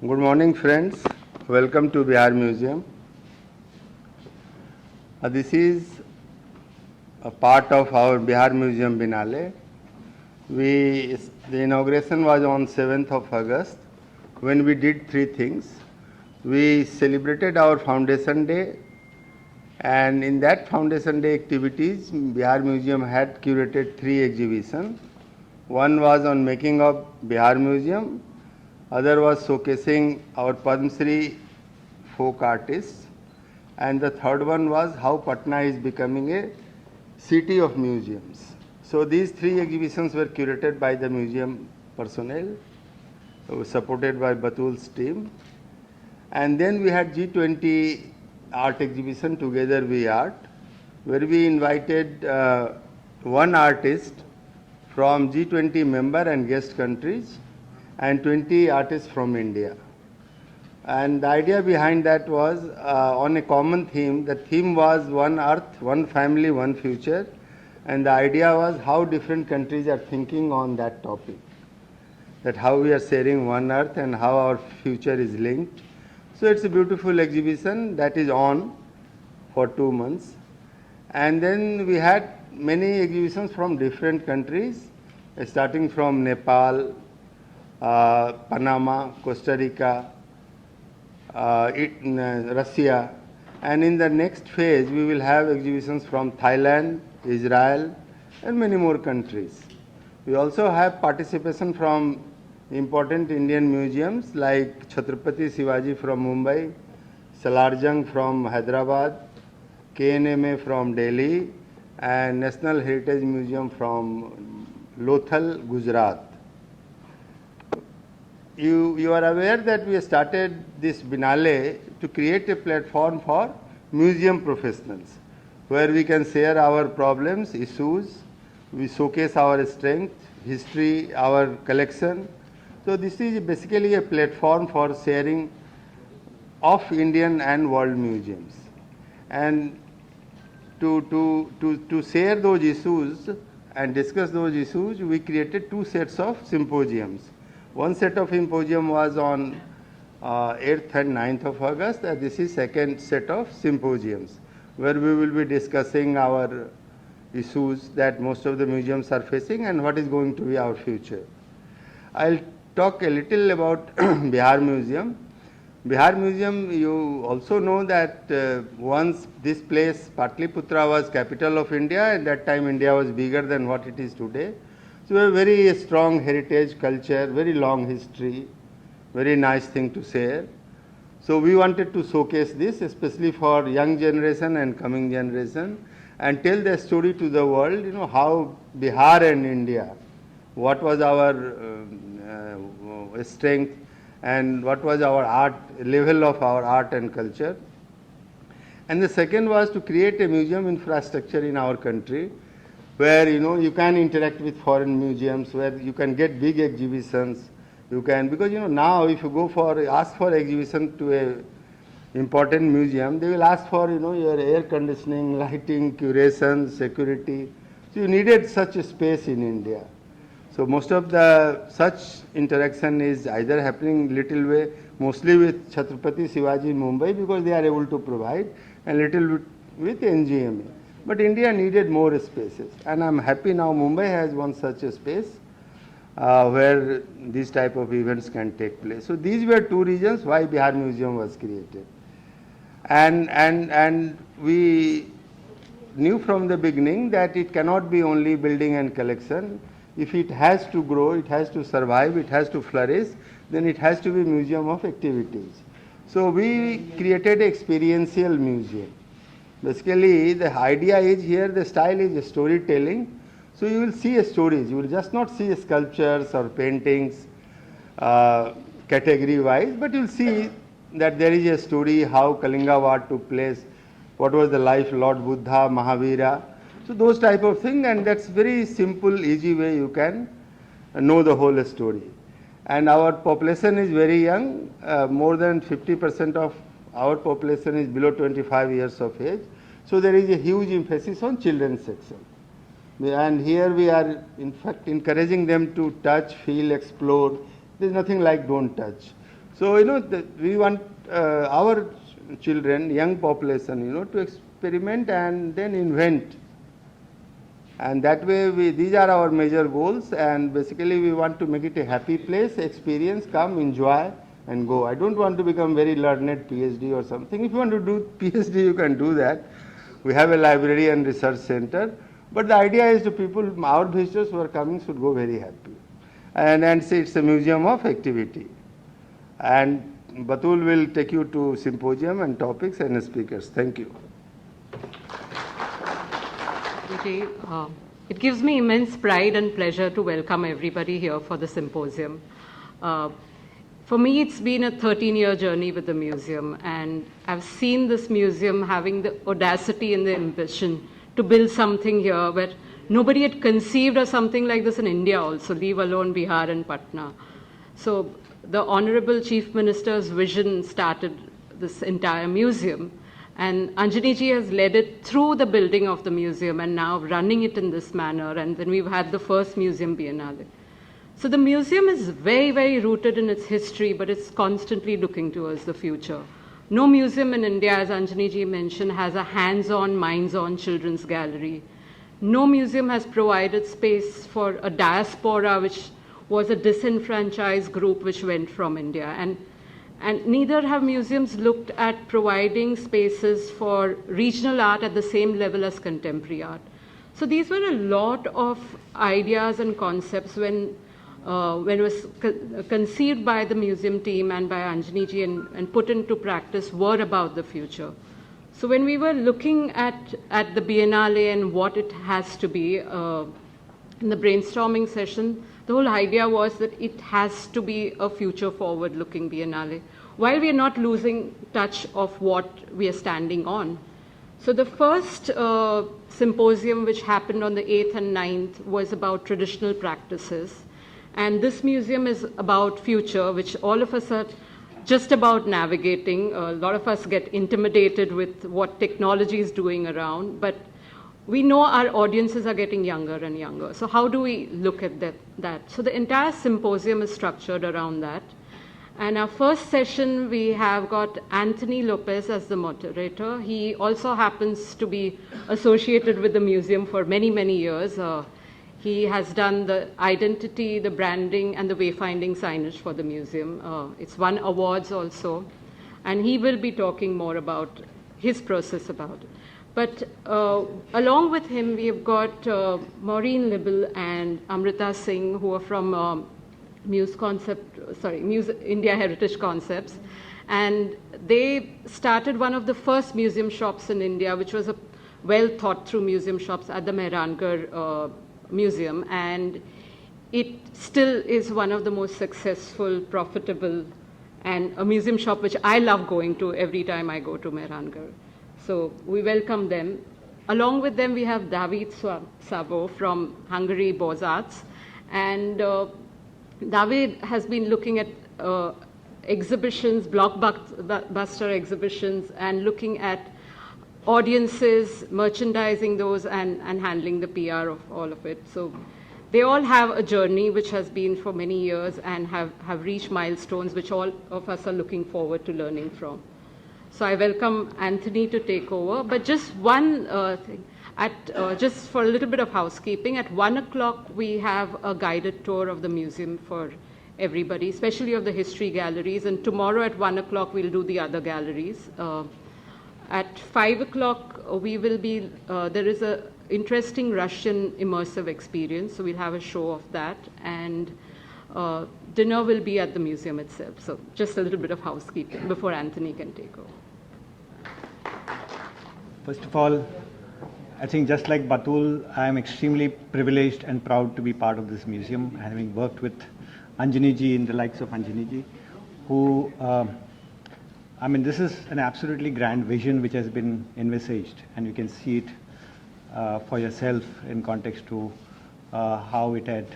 Good morning, friends. Welcome to Bihar Museum. This is a part of our Bihar Museum Biennale. The inauguration was on 7th of August when we did three things. We celebrated our Foundation Day, and in that Foundation Day activities, Bihar Museum had curated three exhibitions. One was on making of Bihar Museum, other was showcasing our Padma Shri folk artists, and the third one was how Patna is becoming a city of museums. So these three exhibitions were curated by the museum personnel, supported by Batul's team. And then we had G20 art exhibition, Together We Art, where we invited one artist from G20 member and guest countries and 20 artists from India. And the idea behind that was on a common theme. The theme was One Earth, One Family, One Future. And the idea was how different countries are thinking on that topic. That how we are sharing one earth and how our future is linked. So it's a beautiful exhibition that is on for 2 months. And then we had many exhibitions from different countries, starting from Nepal, Panama, Costa Rica, Russia, and in the next phase we will have exhibitions from Thailand, Israel, and many more countries. We also have participation from important Indian museums like Chhatrapati Shivaji from Mumbai, Salarjung from Hyderabad, KNMA from Delhi, and National Heritage Museum from Lothal, Gujarat. You are aware that we started this Biennale to create a platform for museum professionals where we can share our problems, issues, we showcase our strength, history, our collection. So this is basically a platform for sharing of Indian and world museums. And to share those issues and discuss those issues, we created two sets of symposiums. One set of symposium was on 8th and 9th of August, and this is second set of symposiums where we will be discussing our issues that most of the museums are facing and what is going to be our future. I'll talk a little about Bihar Museum. Bihar Museum, you also know that once this place, Patliputra, was capital of India. At that time India was bigger than what it is today. So we have very strong heritage, culture, very long history, very nice thing to share. So we wanted to showcase this, especially for young generation and coming generation, and tell the story to the world, how Bihar and India, what was our strength and what was our art, level of our art and culture. And the second was to create a museum infrastructure in our country where you can interact with foreign museums, where you can get big exhibitions. You can, because now if you go ask for exhibition to a important museum, they will ask for your air conditioning, lighting, curation, security. So you needed such a space in India. So most of the such interaction is either happening little way, mostly with Chhatrapati Shivaji in Mumbai because they are able to provide, and little bit with NGMA. But India needed more spaces, and I'm happy now Mumbai has one such a space where these type of events can take place. So these were two reasons why Bihar Museum was created. And we knew from the beginning that it cannot be only building and collection. If it has to grow, it has to survive, it has to flourish, then it has to be museum of activities. So we created experiential museum. Basically, the idea is here, the style is storytelling. So you will see stories, you will just not see sculptures or paintings category wise, but you will see that there is a story how Kalinga War took place, what was the life Lord Buddha, Mahavira. So those type of thing, and that's very simple, easy way you can know the whole story. And our population is very young, more than 50% of our population is below 25 years of age. So there is a huge emphasis on children's section. And here we are in fact encouraging them to touch, feel, explore. There is nothing like don't touch. So, we want our children, young population, to experiment and then invent. And that way, these are our major goals, and basically we want to make it a happy place, experience, come, enjoy, and go. I don't want to become very learned PhD or something. If you want to do PhD, you can do that. We have a library and research center. But the idea is to people, our visitors who are coming should go very happy. And say it's a museum of activity. And Batul will take you to symposium and topics and speakers. Thank you. It gives me immense pride and pleasure to welcome everybody here for the symposium. For me, it's been a 13-year journey with the museum, and I've seen this museum having the audacity and the ambition to build something here where nobody had conceived of something like this in India also, leave alone Bihar and Patna. So the Honorable Chief Minister's vision started this entire museum. And Anjani ji has led it through the building of the museum and now running it in this manner. And then we've had the first museum Biennale. So the museum is very, very rooted in its history, but it's constantly looking towards the future. No museum in India, as Anjani ji mentioned, has a hands-on, minds-on children's gallery. No museum has provided space for a diaspora, which was a disenfranchised group which went from India. And neither have museums looked at providing spaces for regional art at the same level as contemporary art. So these were a lot of ideas and concepts when it was conceived by the museum team and by Anjani ji and put into practice were about the future. So when we were looking at the Biennale and what it has to be, in the brainstorming session, the whole idea was that it has to be a future forward-looking Biennale, while we are not losing touch of what we are standing on. So the first symposium, which happened on the 8th and 9th, was about traditional practices. And this museum is about future, which all of us are just about navigating. A lot of us get intimidated with what technology is doing around, but we know our audiences are getting younger and younger. So how do we look at that? So the entire symposium is structured around that. And our first session, we have got Anthony Lopez as the moderator. He also happens to be associated with the museum for many, many years. He has done the identity, the branding, and the wayfinding signage for the museum. It's won awards also. And he will be talking more about his process about it. But along with him, we have got Maureen Libble and Amrita Singh, who are from India Heritage Concepts. And they started one of the first museum shops in India, which was a well thought through museum shops at the Mehrangarh Museum. And it still is one of the most successful, profitable, and a museum shop which I love going to every time I go to Mehrangarh. So we welcome them. Along with them, we have David Savo from Hungary Beaux-Arts. And David has been looking at exhibitions, blockbuster exhibitions, and looking at audiences, merchandising those, and handling the PR of all of it. So they all have a journey which has been for many years and have reached milestones which all of us are looking forward to learning from. So I welcome Anthony to take over. But just one thing, just for a little bit of housekeeping, at 1 o'clock we have a guided tour of the museum for everybody, especially of the history galleries. And tomorrow at 1 o'clock we'll do the other galleries. At 5 o'clock we will be, there is a interesting Russian immersive experience, so we'll have a show of that. And dinner will be at the museum itself. So just a little bit of housekeeping before Anthony can take over. First of all, I think just like Batul, I am extremely privileged and proud to be part of this museum, having worked with Anjani ji and the likes of Anjani ji, who, I mean, this is an absolutely grand vision which has been envisaged, and you can see it for yourself in context to how it had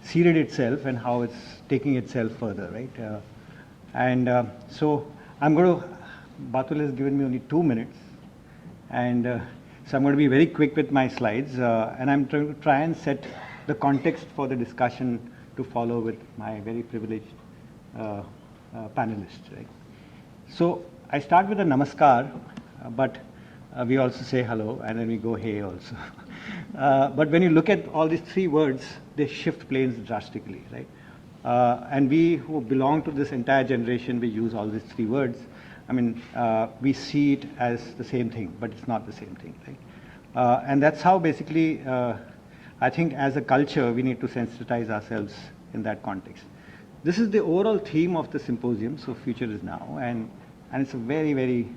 seeded itself and how it's taking itself further, right? So I'm going to, Batul has given me only 2 minutes, and so I'm going to be very quick with my slides, and I'm trying to try and set the context for the discussion to follow with my very privileged panelists, right? So I start with a namaskar, but we also say hello, and then we go hey also. But when you look at all these three words, they shift planes drastically, right? And we who belong to this entire generation, we use all these three words. I mean, we see it as the same thing, but it's not the same thing, right? And that's how basically, I think as a culture, we need to sensitize ourselves in that context. This is the overall theme of the symposium, so future is now, and it's a very, very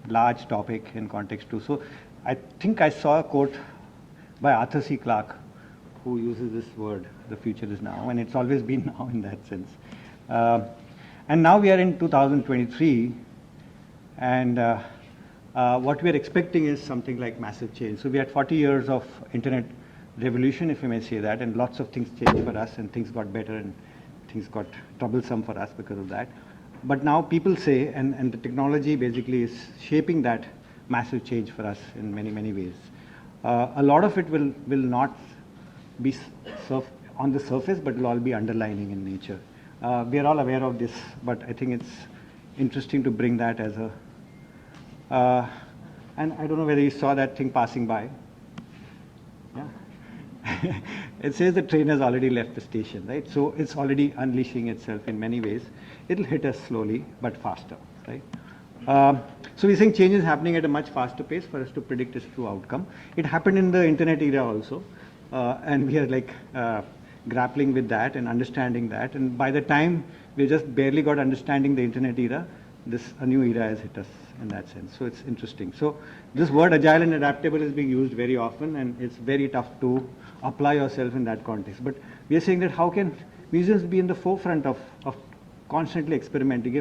large topic in context too. So I think I saw a quote by Arthur C. Clarke, who uses this word, the future is now, and it's always been now in that sense. And now we are in 2023, and what we are expecting is something like massive change. So we had 40 years of internet revolution, if you may say that, and lots of things changed for us, and things got better, and things got troublesome for us because of that. But now people say, and the technology basically is shaping that massive change for us in many, many ways. A lot of it will not be on the surface, but will all be underlining in nature. We are all aware of this, but I think it's interesting to bring that as a, and I don't know whether you saw that thing passing by. Yeah. It says the train has already left the station, right? So it's already unleashing itself in many ways. It'll hit us slowly, but faster, right? So we're saying change is happening at a much faster pace for us to predict its true outcome. It happened in the internet era also, and we are like grappling with that and understanding that. And by the time we just barely got understanding the internet era, a new era has hit us in that sense. So it's interesting. So this word agile and adaptable is being used very often, and it's very tough to apply yourself in that context. But we are saying that how can museums be in the forefront of constantly experimenting,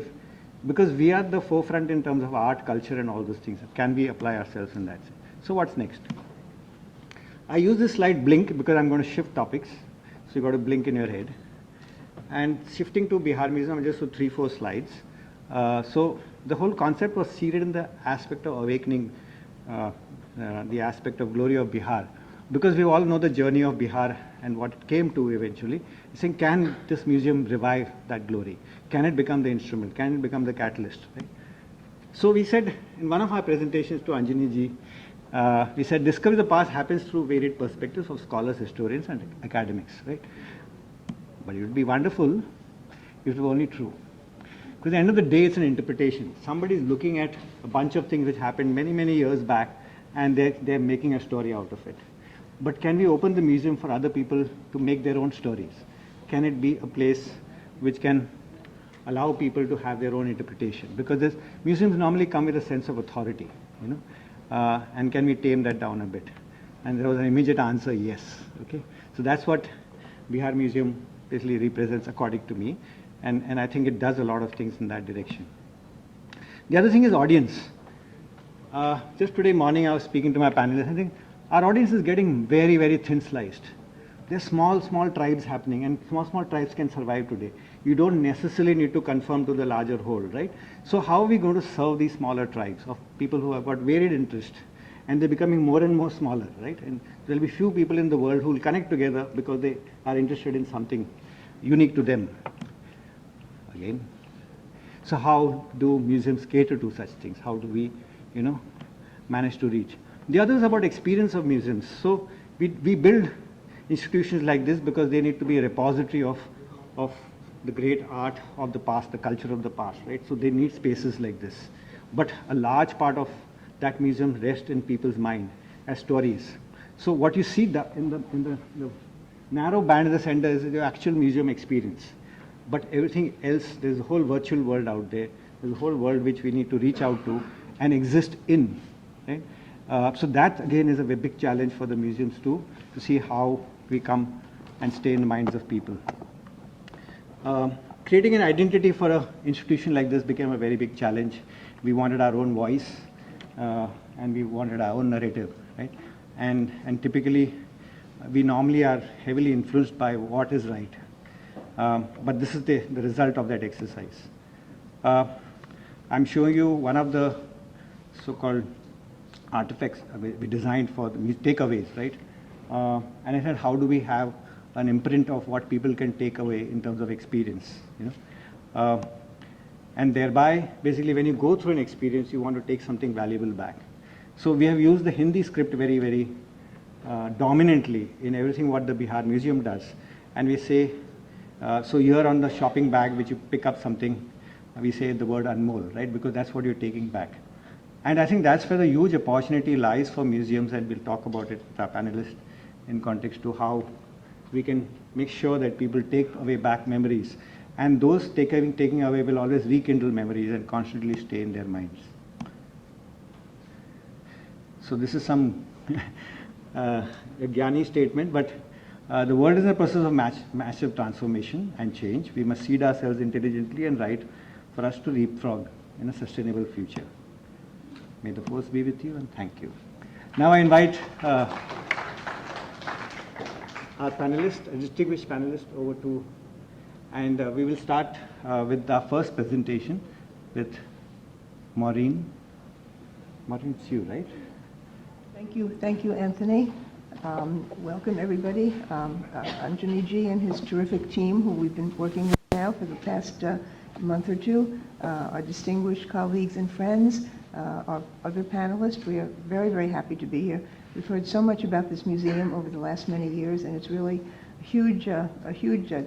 because we are the forefront in terms of art, culture, and all those things. Can we apply ourselves in that sense? So what's next? I use this slide blink because I'm going to shift topics. So you got to blink in your head. And shifting to Bihar Museum, just so 3-4 slides. So the whole concept was seated in the aspect of awakening, the aspect of glory of Bihar. Because we all know the journey of Bihar and what it came to eventually. Saying, can this museum revive that glory? Can it become the instrument? Can it become the catalyst? Right? So we said in one of our presentations to Anjani ji, we said discovery of the past happens through varied perspectives of scholars, historians, and academics. Right? But it would be wonderful if it were only true. Because at the end of the day, it's an interpretation. Somebody is looking at a bunch of things which happened many, many years back, and they're making a story out of it. But can we open the museum for other people to make their own stories? Can it be a place which can allow people to have their own interpretation? Because museums normally come with a sense of authority, you know, and can we tame that down a bit? And there was an immediate answer, yes. Okay, so that's what Bihar Museum basically represents, according to me, and I think it does a lot of things in that direction. The other thing is audience. Just today morning, I was speaking to my panelists. I think our audience is getting very, very thin sliced. There's small tribes happening, and small tribes can survive today. You don't necessarily need to conform to the larger whole, right? So how are we going to serve these smaller tribes of people who have got varied interest, and they're becoming more and more smaller, right? And there'll be few people in the world who will connect together because they are interested in something unique to them. Again, so how do museums cater to such things? How do we, you know, manage to reach? The other is about experience of museums. So we build institutions like this because they need to be a repository of the great art of the past, the culture of the past, right? So they need spaces like this. But a large part of that museum rests in people's mind as stories. So what you see in the narrow band in the center is the actual museum experience. But everything else, there's a whole virtual world out there. There's a whole world which we need to reach out to and exist in, right? So that again is a very big challenge for the museums too, to see how we come and stay in the minds of people. Creating an identity for an institution like this became a very big challenge. We wanted our own voice, and we wanted our own narrative, right? And typically, we normally are heavily influenced by what is right. But this is the result of that exercise. I'm showing you one of the so-called artifacts we designed for the takeaways, right? And I said, how do we have an imprint of what people can take away in terms of experience, you know? And thereby, basically, when you go through an experience, you want to take something valuable back. So we have used the Hindi script very, very dominantly in everything what the Bihar Museum does. And we say, so here on the shopping bag, which you pick up something, we say the word Anmol, right? Because that's what you're taking back. And I think that's where the huge opportunity lies for museums, and we'll talk about it with our panelists in context to how we can make sure that people take away back memories. And those taking away will always rekindle memories and constantly stay in their minds. So this is some a Gyani statement, but the world is in a process of massive transformation and change. We must seed ourselves intelligently and right for us to leapfrog in a sustainable future. May the force be with you, and thank you. Now I invite our panelists, a distinguished panelist, over to, and we will start with our first presentation with Maureen. Maureen, it's you, right? Thank you, Anthony. Welcome, everybody. Anjaniji and his terrific team, who we've been working with now for the past month or two, our distinguished colleagues and friends, our other panelists. We are very, very happy to be here. We've heard so much about this museum over the last many years, and it's really a huge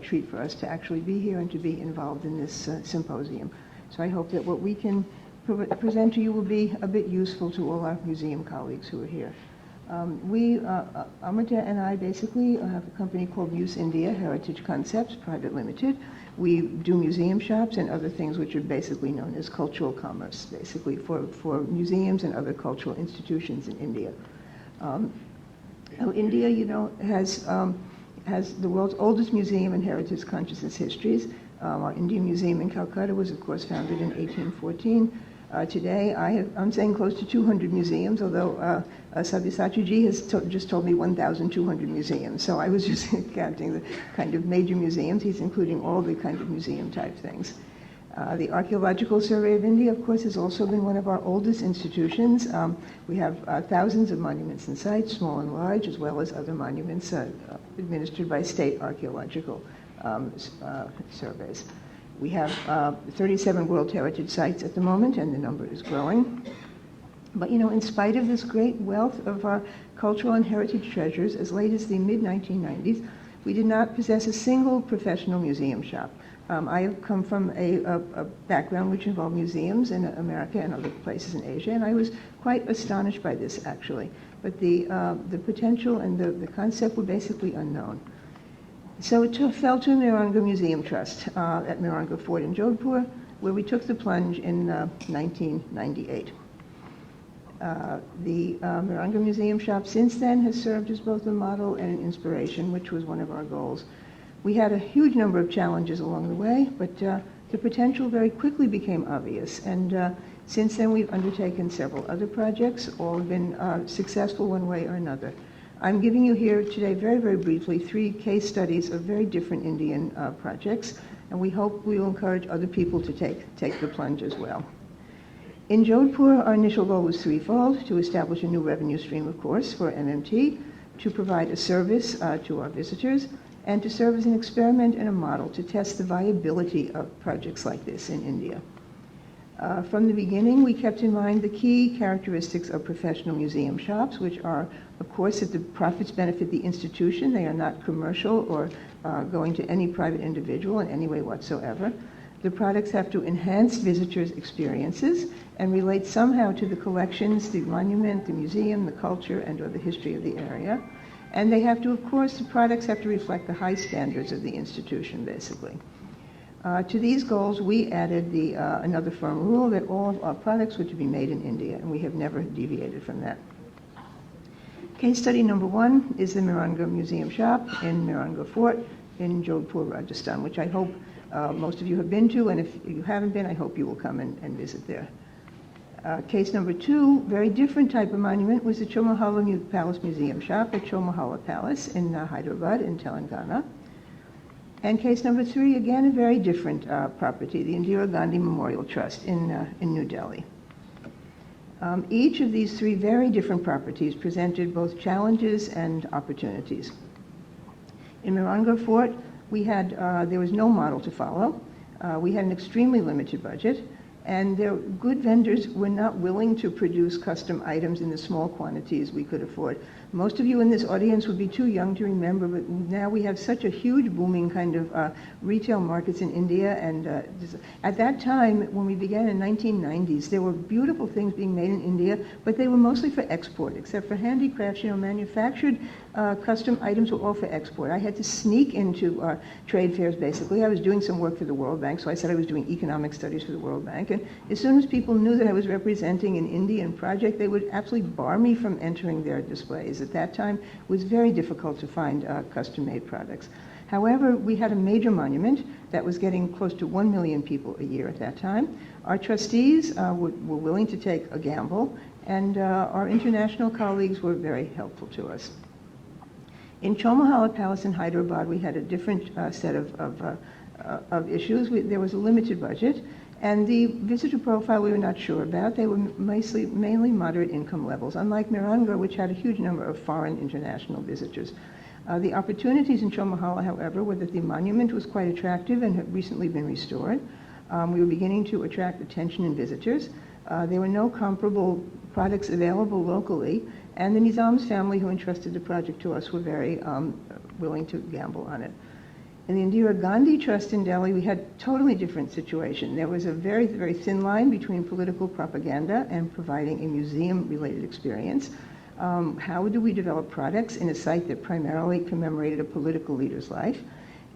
treat for us to actually be here and to be involved in this symposium. So I hope that what we can present to you will be a bit useful to all our museum colleagues who are here. Amrita and I basically have a company called Muse India Heritage Concepts Private Limited. We do museum shops and other things which are basically known as cultural commerce, basically for museums and other cultural institutions in India. India, you know, has the world's oldest museum in heritage consciousness histories. Our Indian Museum in Calcutta was, of course, founded in 1814. Today, I'm saying close to 200 museums, although Sabyasachi has just told me 1,200 museums. So I was just counting the kind of major museums. He's including all the kind of museum type things. The Archaeological Survey of India, of course, has also been one of our oldest institutions. We have thousands of monuments and sites, small and large, as well as other monuments administered by state archaeological surveys. We have 37 World Heritage Sites at the moment, and the number is growing. But, you know, in spite of this great wealth of our cultural and heritage treasures, as late as the mid-1990s, we did not possess a single professional museum shop. I have come from a background which involved museums in America and other places in Asia, and I was quite astonished by this, actually. But the potential and the concept were basically unknown. So it fell to Miranga Museum Trust at Miranga Fort in Jodhpur, where we took the plunge in 1998. The Miranga Museum Shop since then has served as both a model and an inspiration, which was one of our goals. We had a huge number of challenges along the way, but the potential very quickly became obvious. And since then, we've undertaken several other projects, all have been successful one way or another. I'm giving you here today, very, very briefly, 3 case studies of very different Indian projects, and we hope we will encourage other people to take the plunge as well. In Jodhpur, our initial goal was threefold: to establish a new revenue stream, of course, for MMT, to provide a service to our visitors, and to serve as an experiment and a model to test the viability of projects like this in India. From the beginning, we kept in mind the key characteristics of professional museum shops, which are, of course, that the profits benefit the institution. They are not commercial or going to any private individual in any way whatsoever. The products have to enhance visitors' experiences and relate somehow to the collections, the monument, the museum, the culture, and or the history of the area. And they have to, of course, the products have to reflect the high standards of the institution, basically. To these goals, we added another firm rule that all of our products were to be made in India, and we have never deviated from that. Case study number 1 is the Miranga Museum Shop in Miranga Fort in Jodhpur, Rajasthan, which I hope most of you have been to, and if you haven't been, I hope you will come and visit there. Case number 2, very different type of monument, was the Chomahalla Palace Museum Shop at Chomahalla Palace in Hyderabad in Telangana. And case number 3, again, a very different property, the Indira Gandhi Memorial Trust in New Delhi. Each of these 3 very different properties presented both challenges and opportunities. In Miranga Fort, we had, there was no model to follow. We had an extremely limited budget, and their good vendors were not willing to produce custom items in the small quantities we could afford. Most of you in this audience would be too young to remember, but now we have such a huge booming kind of retail markets in India, and at that time, when we began in 1990s, there were beautiful things being made in India, but they were mostly for export, except for handicrafts, manufactured custom items were all for export. I had to sneak into trade fairs, basically. I was doing some work for the World Bank, so I said I was doing economic studies for the World Bank, and as soon as people knew that I was representing an Indian project, they would absolutely bar me from entering their displays. At that time, it was very difficult to find custom-made products. However, we had a major monument that was getting close to 1 million people a year at that time. Our trustees were willing to take a gamble, and our international colleagues were very helpful to us. In Chomahala Palace in Hyderabad, we had a different set of issues. There was a limited budget, and the visitor profile we were not sure about. They were mainly moderate income levels, unlike Miranga, which had a huge number of foreign international visitors. The opportunities in Chomahala, however, were that the monument was quite attractive and had recently been restored. We were beginning to attract attention in visitors. There were no comparable products available locally, and the Nizam's family, who entrusted the project to us, were very willing to gamble on it. In the Indira Gandhi Trust in Delhi, we had a totally different situation. There was a very, very thin line between political propaganda and providing a museum-related experience. How do we develop products in a site that primarily commemorated a political leader's life?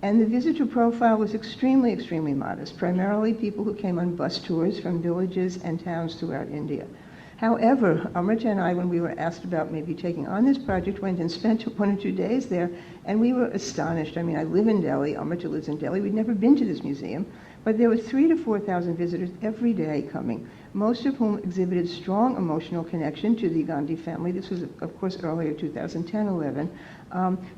And the visitor profile was extremely, extremely modest, primarily people who came on bus tours from villages and towns throughout India. However, Amrita and I, when we were asked about maybe taking on this project, went and spent 1 or 2 days there, and we were astonished. I mean, I live in Delhi, Amrita lives in Delhi. We'd never been to this museum, but there were 3,000 to 4,000 visitors every day coming, most of whom exhibited strong emotional connection to the Gandhi family. This was, of course, earlier, 2010-11.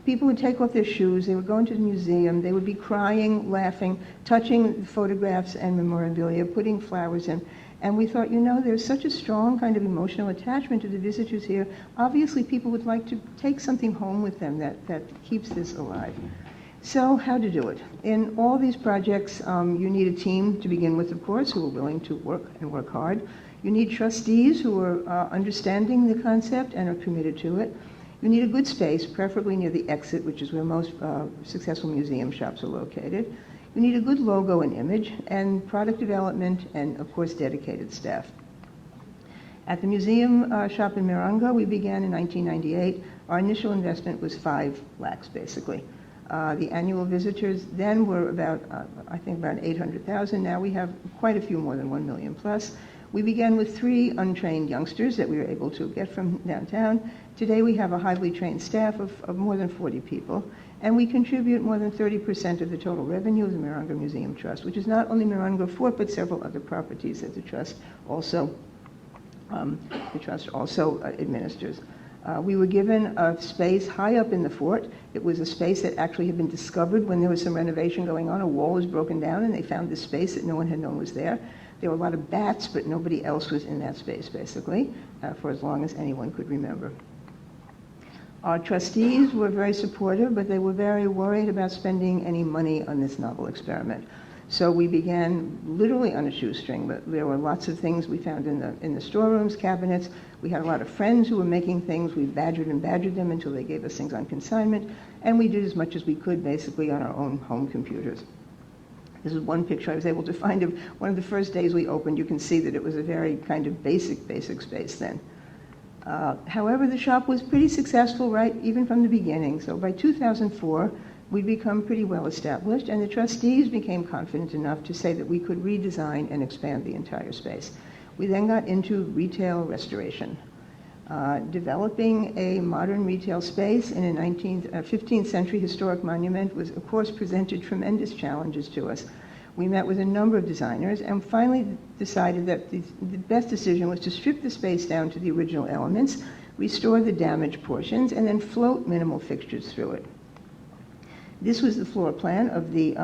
People would take off their shoes, they would go into the museum, they would be crying, laughing, touching photographs and memorabilia, putting flowers in. And we thought, there's such a strong kind of emotional attachment to the visitors here. Obviously, people would like to take something home with them that keeps this alive. So how to do it? In all these projects, you need a team to begin with, of course, who are willing to work hard. You need trustees who are understanding the concept and are committed to it. You need a good space, preferably near the exit, which is where most successful museum shops are located. You need a good logo and image, and product development, and of course dedicated staff. At the museum shop in Miranga, we began in 1998. Our initial investment was 5 lakhs, basically. The annual visitors then were about 800,000. Now we have quite a few more than 1 million plus. We began with 3 untrained youngsters that we were able to get from downtown. Today we have a highly trained staff of more than 40 people, and we contribute more than 30% of the total revenue of the Miranga Museum Trust, which is not only Miranga Fort, but several other properties that the trust also administers. We were given a space high up in the fort. It was a space that actually had been discovered when there was some renovation going on. A wall was broken down, and they found this space that no one had known was there. There were a lot of bats, but nobody else was in that space, basically, for as long as anyone could remember. Our trustees were very supportive, but they were very worried about spending any money on this novel experiment. So we began literally on a shoestring, but there were lots of things we found in the storerooms, cabinets. We had a lot of friends who were making things. We badgered them until they gave us things on consignment, and we did as much as we could, basically, on our own home computers. This is one picture I was able to find of one of the first days we opened. You can see that it was a very kind of basic space then. However, the shop was pretty successful, right, even from the beginning. So by 2004, we'd become pretty well established, and the trustees became confident enough to say that we could redesign and expand the entire space. We then got into retail restoration. Developing a modern retail space in a 15th century historic monument was, of course, presented tremendous challenges to us. We met with a number of designers and finally decided that the best decision was to strip the space down to the original elements, restore the damaged portions, and then float minimal fixtures through it. This was the floor plan of the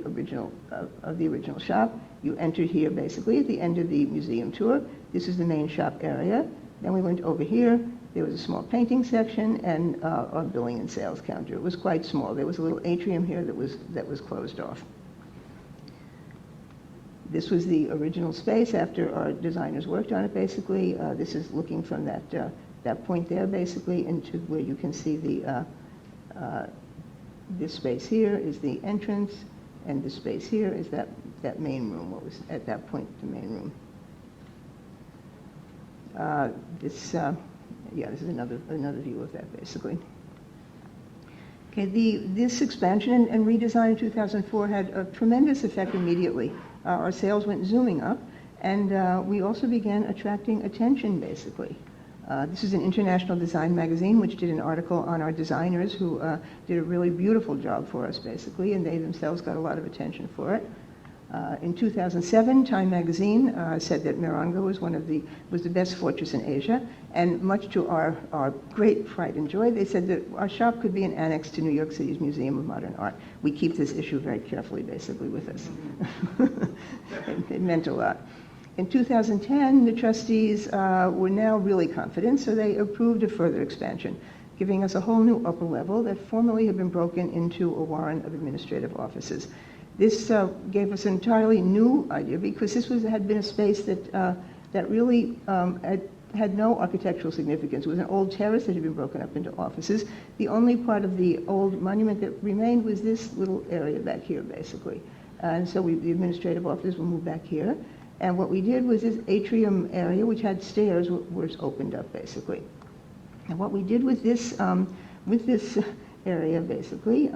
original shop. You entered here basically at the end of the museum tour. This is the main shop area. Then we went over here. There was a small painting section and a billing and sales counter. It was quite small. There was a little atrium here that was closed off. This was the original space after our designers worked on it, basically. This is looking from that point there, basically, into where you can see this space here is the entrance, and this space here is that main room, what was at that point the main room. This is another view of that, basically. Okay, this expansion and redesign in 2004 had a tremendous effect immediately. Our sales went zooming up, and we also began attracting attention, basically. This is an international design magazine which did an article on our designers who did a really beautiful job for us, basically, and they themselves got a lot of attention for it. In 2007, Time magazine said that Morongo was the best fortress in Asia, and much to our great pride and joy, they said that our shop could be an annex to New York City's Museum of Modern Art. We keep this issue very carefully, basically, with us. It meant a lot. In 2010, the trustees were now really confident, so they approved a further expansion, giving us a whole new upper level that formerly had been broken into a warren of administrative offices. This gave us an entirely new idea because this had been a space that really had no architectural significance. It was an old terrace that had been broken up into offices. The only part of the old monument that remained was this little area back here, basically. And so the administrative offices will move back here. And what we did was this atrium area, which had stairs, was opened up, basically. And what we did with this area, basically,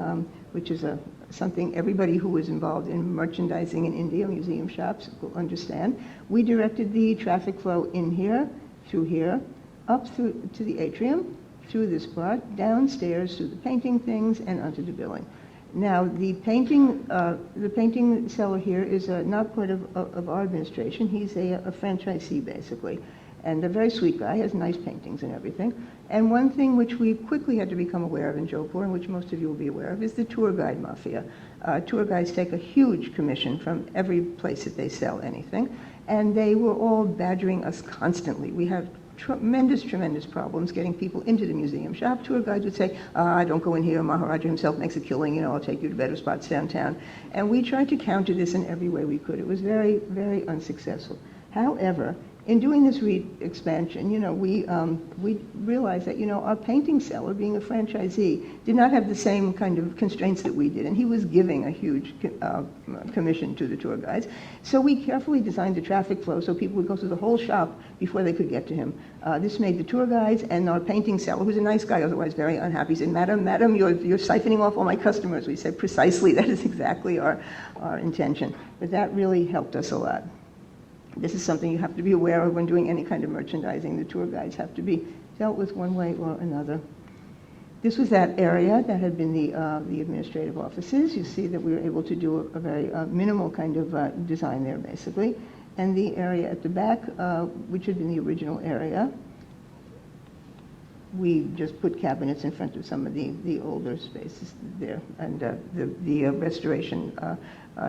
which is something everybody who was involved in merchandising in India, museum shops, will understand. We directed the traffic flow in here, through here, up through to the atrium, through this part, downstairs through the painting things, and onto the billing. Now, the painting seller here is not part of our administration. He's a franchisee, basically, and a very sweet guy, has nice paintings and everything. And one thing which we quickly had to become aware of in Jodhpur, and which most of you will be aware of, is the tour guide mafia. Tour guides take a huge commission from every place that they sell anything, and they were all badgering us constantly. We have tremendous problems getting people into the museum shop. Tour guides would say, don't go in here, Maharaja himself makes a killing, I'll take you to better spots downtown. And we tried to counter this in every way we could. It was very, very unsuccessful. However, in doing this expansion, we realized that, our painting seller, being a franchisee, did not have the same kind of constraints that we did, and he was giving a huge commission to the tour guides. So we carefully designed the traffic flow so people would go through the whole shop before they could get to him. This made the tour guides and our painting seller, who's a nice guy, otherwise very unhappy, said, Madam, you're siphoning off all my customers. We said, precisely, that is exactly our intention. But that really helped us a lot. This is something you have to be aware of when doing any kind of merchandising. The tour guides have to be dealt with one way or another. This was that area that had been the administrative offices. You see that we were able to do a very minimal kind of design there, basically. And the area at the back, which had been the original area, we just put cabinets in front of some of the older spaces there. And the restoration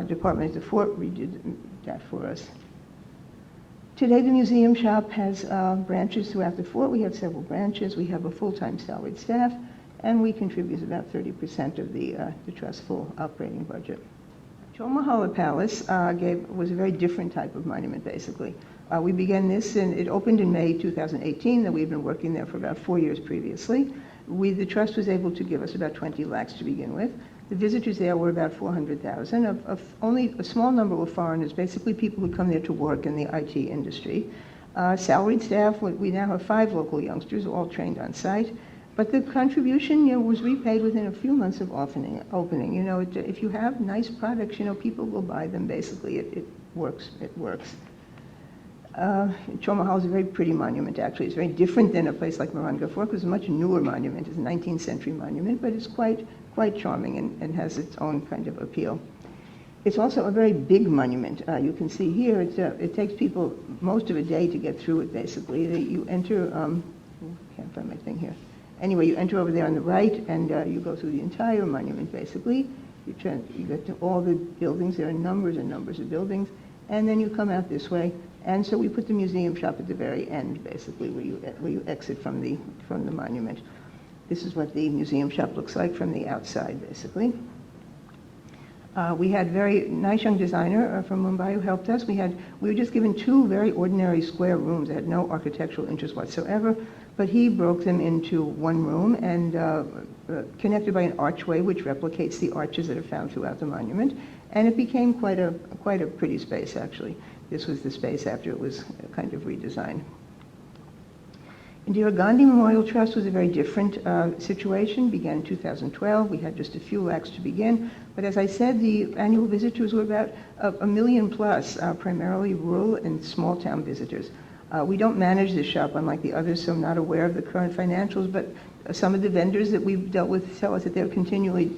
department at the fort redid that for us. Today, the museum shop has branches throughout the fort. We have several branches. We have a full-time salaried staff, and we contribute about 30% of the trust's full operating budget. Chomahala Palace was a very different type of monument, basically. We began this, and it opened in May 2018, and we've been working there for about 4 years previously. The trust was able to give us about 20 lakhs to begin with. The visitors there were about 400,000. Only a small number were foreigners, basically people who come there to work in the IT industry. Salaried staff, we now have 5 local youngsters, all trained on site. But the contribution, was repaid within a few months of opening. If you have nice products, people will buy them. Basically, it works. It works. Chomahala is a very pretty monument, actually. It's very different than a place like Morongo Fort, because it's a much newer monument. It's a 19th century monument, but it's quite charming and has its own kind of appeal. It's also a very big monument. You can see here, it takes people most of a day to get through it, basically. You enter, can't find my thing here. Anyway, you enter over there on the right, and you go through the entire monument, basically. You get to all the buildings. There are numbers and numbers of buildings. And then you come out this way. And so we put the museum shop at the very end, basically, where you exit from the monument. This is what the museum shop looks like from the outside, basically. We had very nice young designer from Mumbai who helped us. We were just given 2 very ordinary square rooms that had no architectural interest whatsoever, but he broke them into one room and connected by an archway which replicates the arches that are found throughout the monument, and it became quite a pretty space actually. This was the space after it was kind of redesigned. Indira Gandhi Memorial Trust was a very different situation. Began in 2012. We had just a few lakhs to begin. But as I said, the annual visitors were about a million plus, primarily rural and small town visitors. We don't manage this shop unlike the others, so I'm not aware of the current financials, but some of the vendors that we've dealt with tell us that they're continually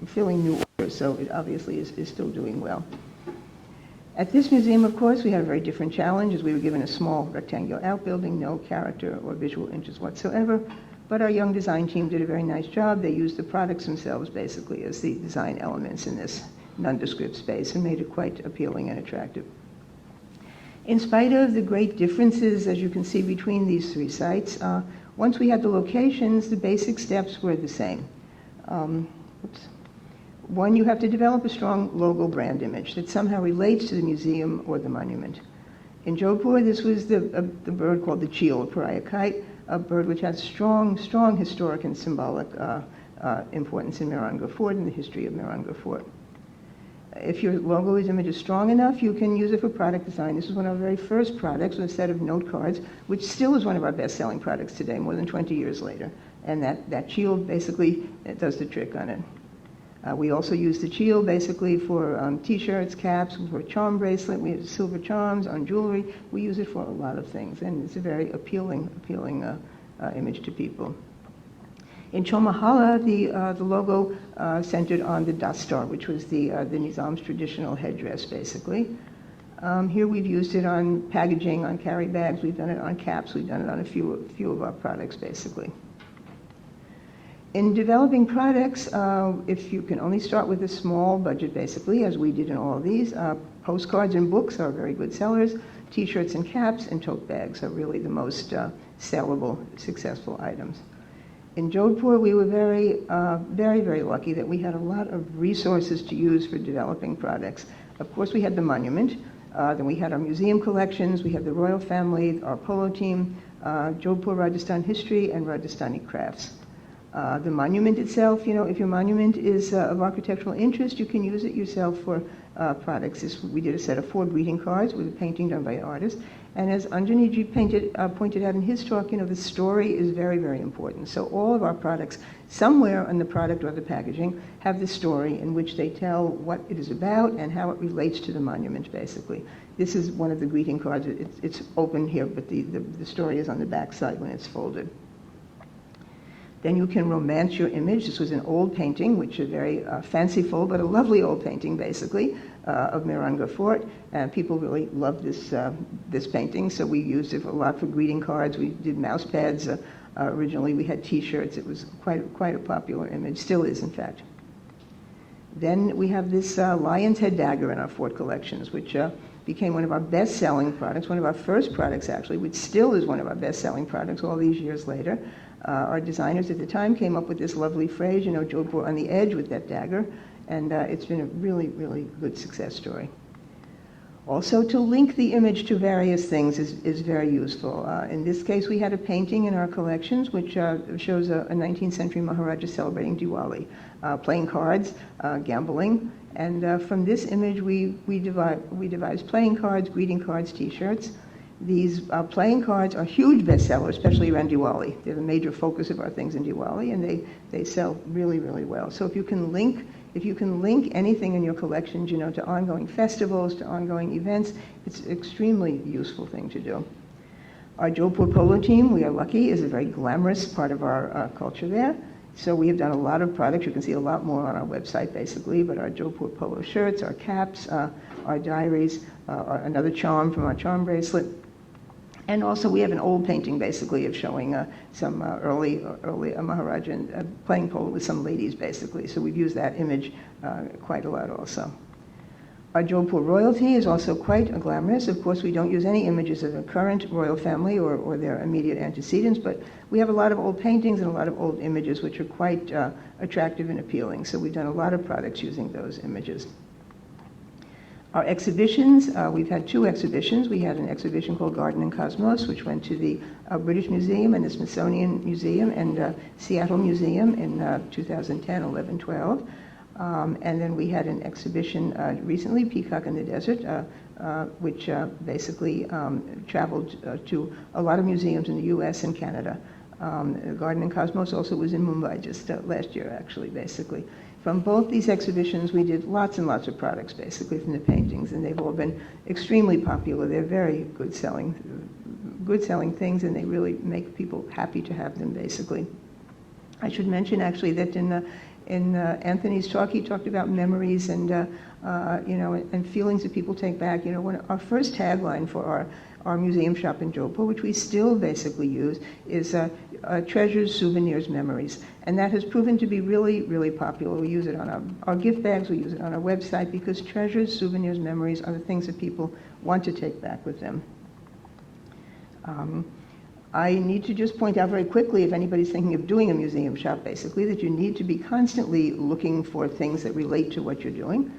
filling new orders, so it obviously is still doing well. At this museum, of course, we had a very different challenge as we were given a small rectangular outbuilding, no character or visual interest whatsoever. But our young design team did a very nice job. They used the products themselves basically as the design elements in this nondescript space and made it quite appealing and attractive. In spite of the great differences, as you can see, between these 3 sites, once we had the locations, the basic steps were the same. One, you have to develop a strong logo brand image that somehow relates to the museum or the monument. In Jodhpur, this was the bird called the cheel, or pariah kite, a bird which has strong historic and symbolic importance in Mehrangarh Fort and the history of Mehrangarh Fort. If your logo image is strong enough, you can use it for product design. This was one of our very first products with a set of note cards, which still is one of our best-selling products today, more than 20 years later. And that cheel basically does the trick on it. We also use the cheel basically for T-shirts, caps, for charm bracelet. We have silver charms on jewelry. We use it for a lot of things, and it's a very appealing image to people. In Chomahala, the logo centered on the dastar, which was the Nizam's traditional headdress, basically. Here we've used it on packaging, on carry bags. We've done it on caps. We've done it on a few of our products, basically. In developing products, if you can only start with a small budget, basically, as we did in all of these, postcards and books are very good sellers. T-shirts and caps and tote bags are really the most sellable, successful items. In Jodhpur, we were very lucky that we had a lot of resources to use for developing products. Of course, we had the monument. Then we had our museum collections. We had the royal family, our polo team, Jodhpur Rajasthan history, and Rajasthani crafts. The monument itself, if your monument is of architectural interest, you can use it yourself for products. We did a set of 4 greeting cards with a painting done by an artist. And as Anjaniji pointed out in his talk, the story is very, very important. So all of our products, somewhere in the product or the packaging, have the story in which they tell what it is about and how it relates to the monument, basically. This is one of the greeting cards. It's open here, but the story is on the back side when it's folded. Then you can romance your image. This was an old painting, which is very fanciful, but a lovely old painting, basically, of Mehrangarh Fort. And people really loved this painting, so we used it a lot for greeting cards. We did mouse pads. Originally, we had T-shirts. It was quite a popular image, still is, in fact. Then we have this lion's head dagger in our fort collections, which became one of our best-selling products, one of our first products, actually, which still is one of our best-selling products all these years later. Our designers at the time came up with this lovely phrase, Jodhpur on the edge with that dagger, and it's been a really, really good success story. Also, to link the image to various things is very useful. In this case, we had a painting in our collections which shows a 19th century Maharaja celebrating Diwali, playing cards, gambling, and from this image we devised playing cards, greeting cards, T-shirts. These playing cards are huge bestsellers, especially around Diwali. They're the major focus of our things in Diwali, and they sell really, really well. So if you can link anything in your collections, to ongoing festivals, to ongoing events, it's an extremely useful thing to do. Our Jodhpur polo team, we are lucky, is a very glamorous part of our culture there. So we have done a lot of products. You can see a lot more on our website, basically, but our Jodhpur polo shirts, our caps, our diaries, another charm from our charm bracelet. And also we have an old painting, basically, of showing some early Maharaja playing polo with some ladies, basically. So we've used that image quite a lot also. Our Jodhpur royalty is also quite glamorous. Of course, we don't use any images of the current royal family or their immediate antecedents, but we have a lot of old paintings and a lot of old images which are quite attractive and appealing. So we've done a lot of products using those images. Our exhibitions, we've had 2 exhibitions. We had an exhibition called Garden and Cosmos, which went to the British Museum and the Smithsonian Museum and Seattle Museum in 2010, 11, 12. And then we had an exhibition recently, Peacock in the Desert, which basically traveled to a lot of museums in the US and Canada. Garden and Cosmos also was in Mumbai just last year, actually, basically. From both these exhibitions, we did lots and lots of products, basically, from the paintings, and they've all been extremely popular. They're very good selling things, and they really make people happy to have them, basically. I should mention, actually, that in Anthony's talk, he talked about memories and and feelings that people take back. When our first tagline for our museum shop in Jodhpur, which we still basically use, is treasures, souvenirs, memories. And that has proven to be really, really popular. We use it on our gift bags, we use it on our website, because treasures, souvenirs, memories are the things that people want to take back with them. I need to just point out very quickly, if anybody's thinking of doing a museum shop, basically, that you need to be constantly looking for things that relate to what you're doing.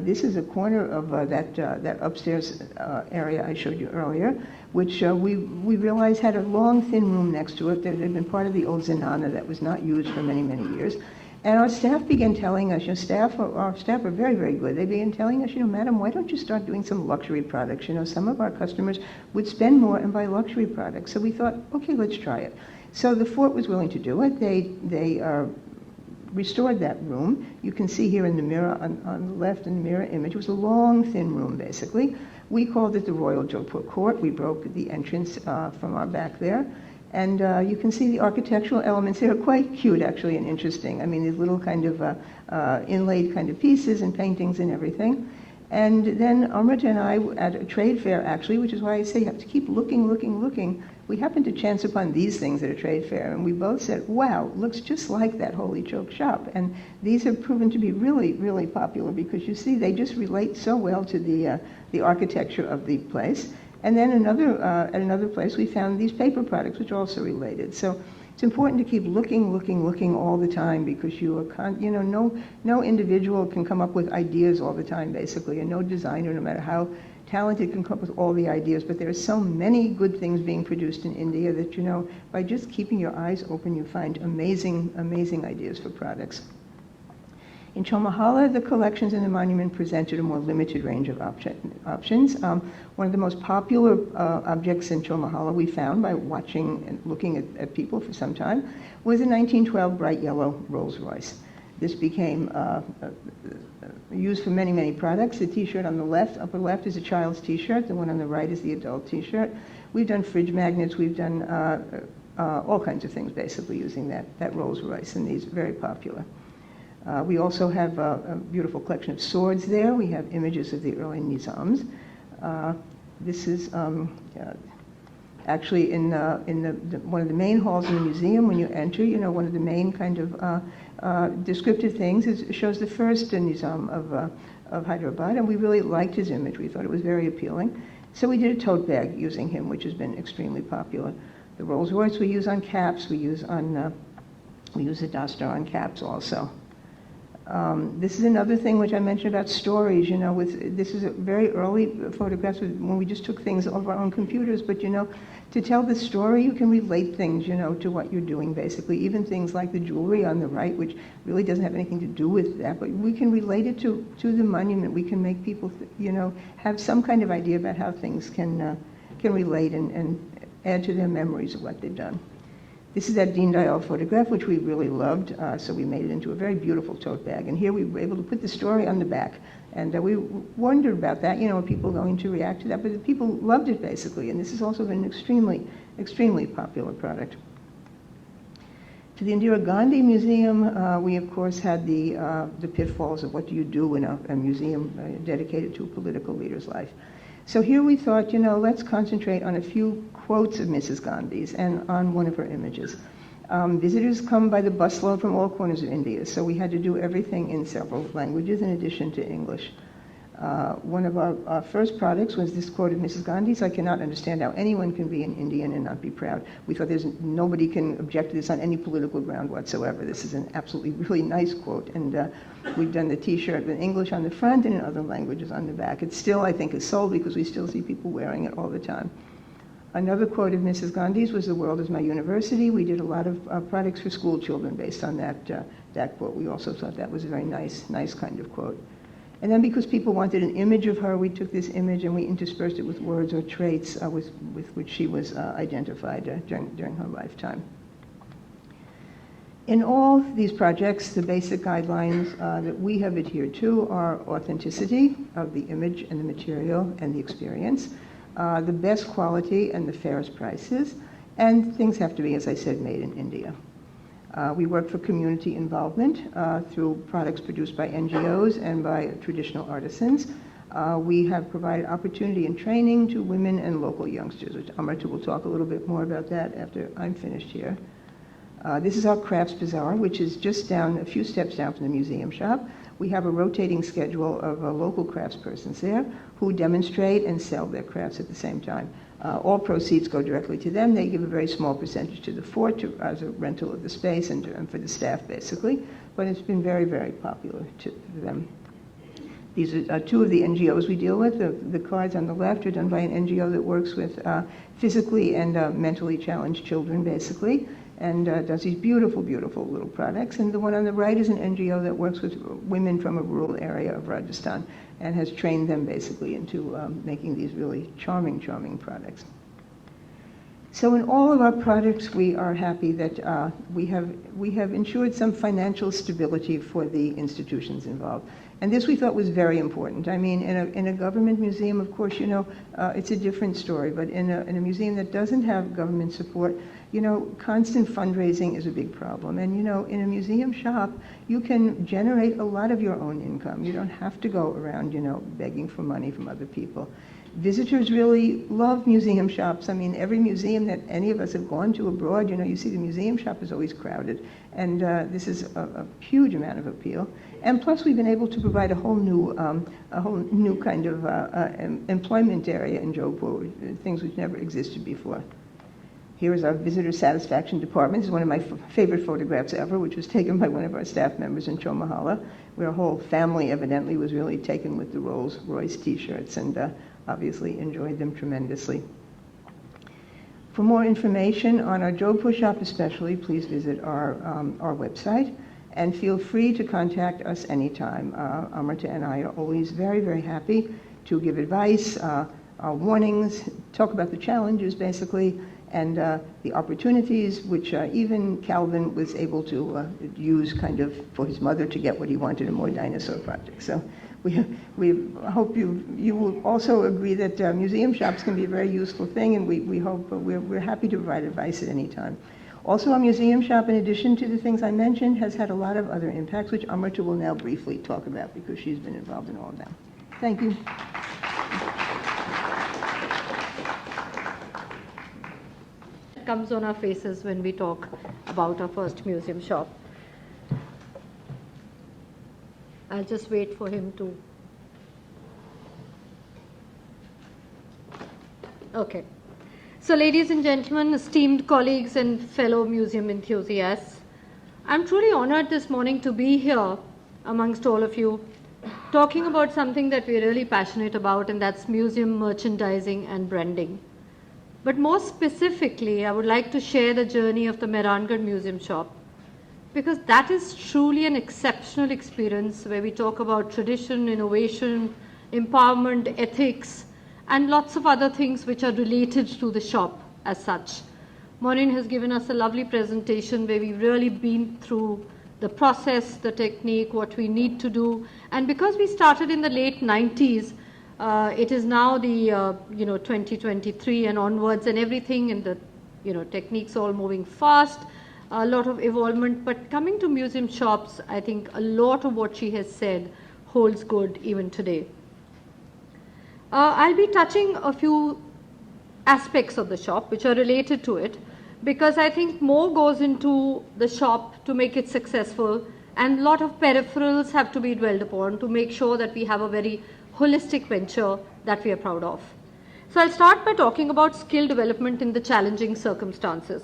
This is a corner of that upstairs area I showed you earlier, which we realized had a long, thin room next to it that had been part of the old Zenana that was not used for many, many years. And our staff began telling us, our staff are very, very good. They began telling us, Madam, why don't you start doing some luxury products? Some of our customers would spend more and buy luxury products. So we thought, okay, let's try it. So the fort was willing to do it. They restored that room. You can see here in the mirror, on the left in the mirror image, it was a long, thin room, basically. We called it the Royal Jodhpur Court. We broke the entrance from our back there. And you can see the architectural elements. They're quite cute, actually, and interesting. I mean, these little kind of inlaid kind of pieces and paintings and everything. And then Amrit and I, at a trade fair, actually, which is why I say you have to keep looking, we happened to chance upon these things at a trade fair, and we both said, wow, looks just like that Holy Choke shop. And these have proven to be really, really popular, because you see, they just relate so well to the architecture of the place. And then at another place, we found these paper products, which are also related. So it's important to keep looking all the time, because you are, no individual can come up with ideas all the time, basically, and no designer, no matter how talented, can come up with all the ideas. But there are so many good things being produced in India that, by just keeping your eyes open, you find amazing, amazing ideas for products. In Chomahala, the collections in the monument presented a more limited range of options. One of the most popular objects in Chomahala we found by watching and looking at people for some time was a 1912 bright yellow Rolls Royce. This became used for many, many products. The t-shirt on the left, upper left, is a child's t-shirt. The one on the right is the adult t-shirt. We've done fridge magnets. We've done all kinds of things, basically, using that Rolls Royce, and these are very popular. We also have a beautiful collection of swords there. We have images of the early Nizams. This is actually in one of the main halls in the museum. When you enter, one of the main kind of descriptive things shows the first Nizam of Hyderabad, and we really liked his image. We thought it was very appealing. So we did a tote bag using him, which has been extremely popular. The Rolls Royce we use on caps. We use the Dastar on caps also. This is another thing which I mentioned about stories, this is a very early photographs when we just took things off our own computers, but to tell the story, you can relate things, to what you're doing, basically. Even things like the jewelry on the right, which really doesn't have anything to do with that, but we can relate it to the monument. We can make people, have some kind of idea about how things can relate and add to their memories of what they've done. This is that Deen Dayal photograph, which we really loved, so we made it into a very beautiful tote bag. And here we were able to put the story on the back. And we wondered about that, are people going to react to that? But the people loved it, basically, and this has also been an extremely, extremely popular product. To the Indira Gandhi Museum, we, of course, had the pitfalls of what do you do in a museum dedicated to a political leader's life. So here we thought, let's concentrate on a few quotes of Mrs. Gandhi's and on one of her images. Visitors come by the busload from all corners of India, so we had to do everything in several languages in addition to English. One of our first products was this quote of Mrs. Gandhi's: "I cannot understand how anyone can be an Indian and not be proud." We thought nobody can object to this on any political ground whatsoever. This is an absolutely really nice quote, and we've done the T-shirt in English on the front and in other languages on the back. It still, I think, is sold because we still see people wearing it all the time. Another quote of Mrs. Gandhi's was, "The world is my university." We did a lot of products for school children based on that quote. We also thought that was a very nice kind of quote. And then because people wanted an image of her, we took this image and we interspersed it with words or traits with which she was identified during her lifetime. In all these projects, the basic guidelines that we have adhered to are authenticity of the image and the material and the experience, the best quality and the fairest prices, and things have to be, as I said, made in India. We work for community involvement through products produced by NGOs and by traditional artisans. We have provided opportunity and training to women and local youngsters, which Amrita will talk a little bit more about that after I'm finished here. This is our Crafts Bazaar, which is just down, a few steps down from the museum shop. We have a rotating schedule of local craftspersons there who demonstrate and sell their crafts at the same time. All proceeds go directly to them. They give a very small percentage to the fort as a rental of the space and for the staff, basically. But it's been very, very popular to them. These are two of the NGOs we deal with. The cards on the left are done by an NGO that works with physically and mentally challenged children, basically, and does these beautiful, beautiful little products. And the one on the right is an NGO that works with women from a rural area of Rajasthan and has trained them basically into making these really charming, charming products. So in all of our products, we are happy that we have ensured some financial stability for the institutions involved. And this we thought was very important. I mean, in a government museum, of course, you know, it's a different story. But in a museum that doesn't have government support, you know, constant fundraising is a big problem. And, you know, in a museum shop, you can generate a lot of your own income. You don't have to go around, you know, begging for money from other people. Visitors really love museum shops. I mean, every museum that any of us have gone to abroad, you know, you see the museum shop is always crowded. And this is a huge amount of appeal. And plus, we've been able to provide a whole new kind of employment area in Jodhpur, things which never existed before. Here is our visitor satisfaction department. This is one of my favorite photographs ever, which was taken by one of our staff members in Chomahala, where a whole family evidently was really taken with the Rolls-Royce T-shirts and obviously enjoyed them tremendously. For more information on our Jodhpur shop especially, please visit our website and feel free to contact us anytime. Amrita and I are always very, very happy to give advice, warnings, talk about the challenges basically, and the opportunities which even Calvin was able to use kind of for his mother to get what he wanted, a more dinosaur project. So we hope you will also agree that museum shops can be a very useful thing, and we hope we're happy to provide advice at any time. Also, our museum shop, in addition to the things I mentioned, has had a lot of other impacts, which Amrita will now briefly talk about because she's been involved in all of them. Thank you. Comes on our faces when we talk about our first museum shop. I'll just wait for him to. Okay. So, ladies and gentlemen, esteemed colleagues and fellow museum enthusiasts, I'm truly honored this morning to be here amongst all of you, talking about something that we're really passionate about, and that's museum merchandising and branding. But more specifically, I would like to share the journey of the Mehrangarh Museum Shop, because that is truly an exceptional experience where we talk about tradition, innovation, empowerment, ethics, and lots of other things which are related to the shop as such. Maureen has given us a lovely presentation where we've really been through the process, the technique, what we need to do. And because we started in the late 90s, it is now the 2023 and onwards, and everything in the techniques all moving fast, a lot of evolvement. But coming to museum shops, I think a lot of what she has said holds good even today. I'll be touching a few aspects of the shop which are related to it, because I think more goes into the shop to make it successful, and a lot of peripherals have to be dwelled upon to make sure that we have a very holistic venture that we are proud of. So I'll start by talking about skill development in the challenging circumstances.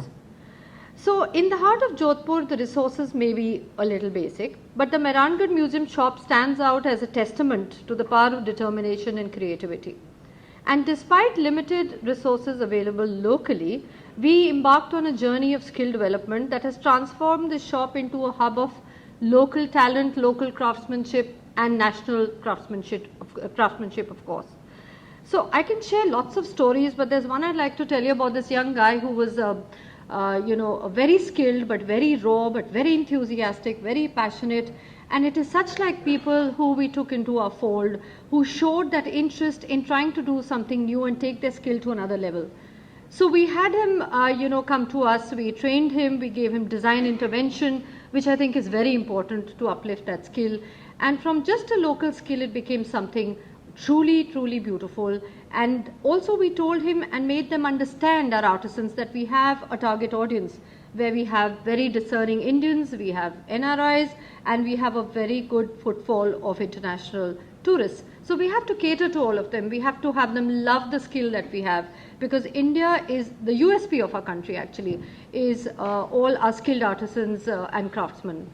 So in the heart of Jodhpur, the resources may be a little basic, but the Mehrangarh Museum shop stands out as a testament to the power of determination and creativity. And despite limited resources available locally, we embarked on a journey of skill development that has transformed the shop into a hub of local talent, local craftsmanship, and national craftsmanship, of course. So I can share lots of stories, but there's one I'd like to tell you about this young guy who was, very skilled, but very raw, but very enthusiastic, very passionate. And it is such like people who we took into our fold, who showed that interest in trying to do something new and take their skill to another level. So we had him, come to us, we trained him, we gave him design intervention, which I think is very important to uplift that skill. And from just a local skill, it became something truly, truly beautiful. And also we told him and made them understand, our artisans, that we have a target audience where we have very discerning Indians, we have NRIs, and we have a very good footfall of international tourists. So we have to cater to all of them. We have to have them love the skill that we have, because India is the USP of our country actually, is all our skilled artisans and craftsmen.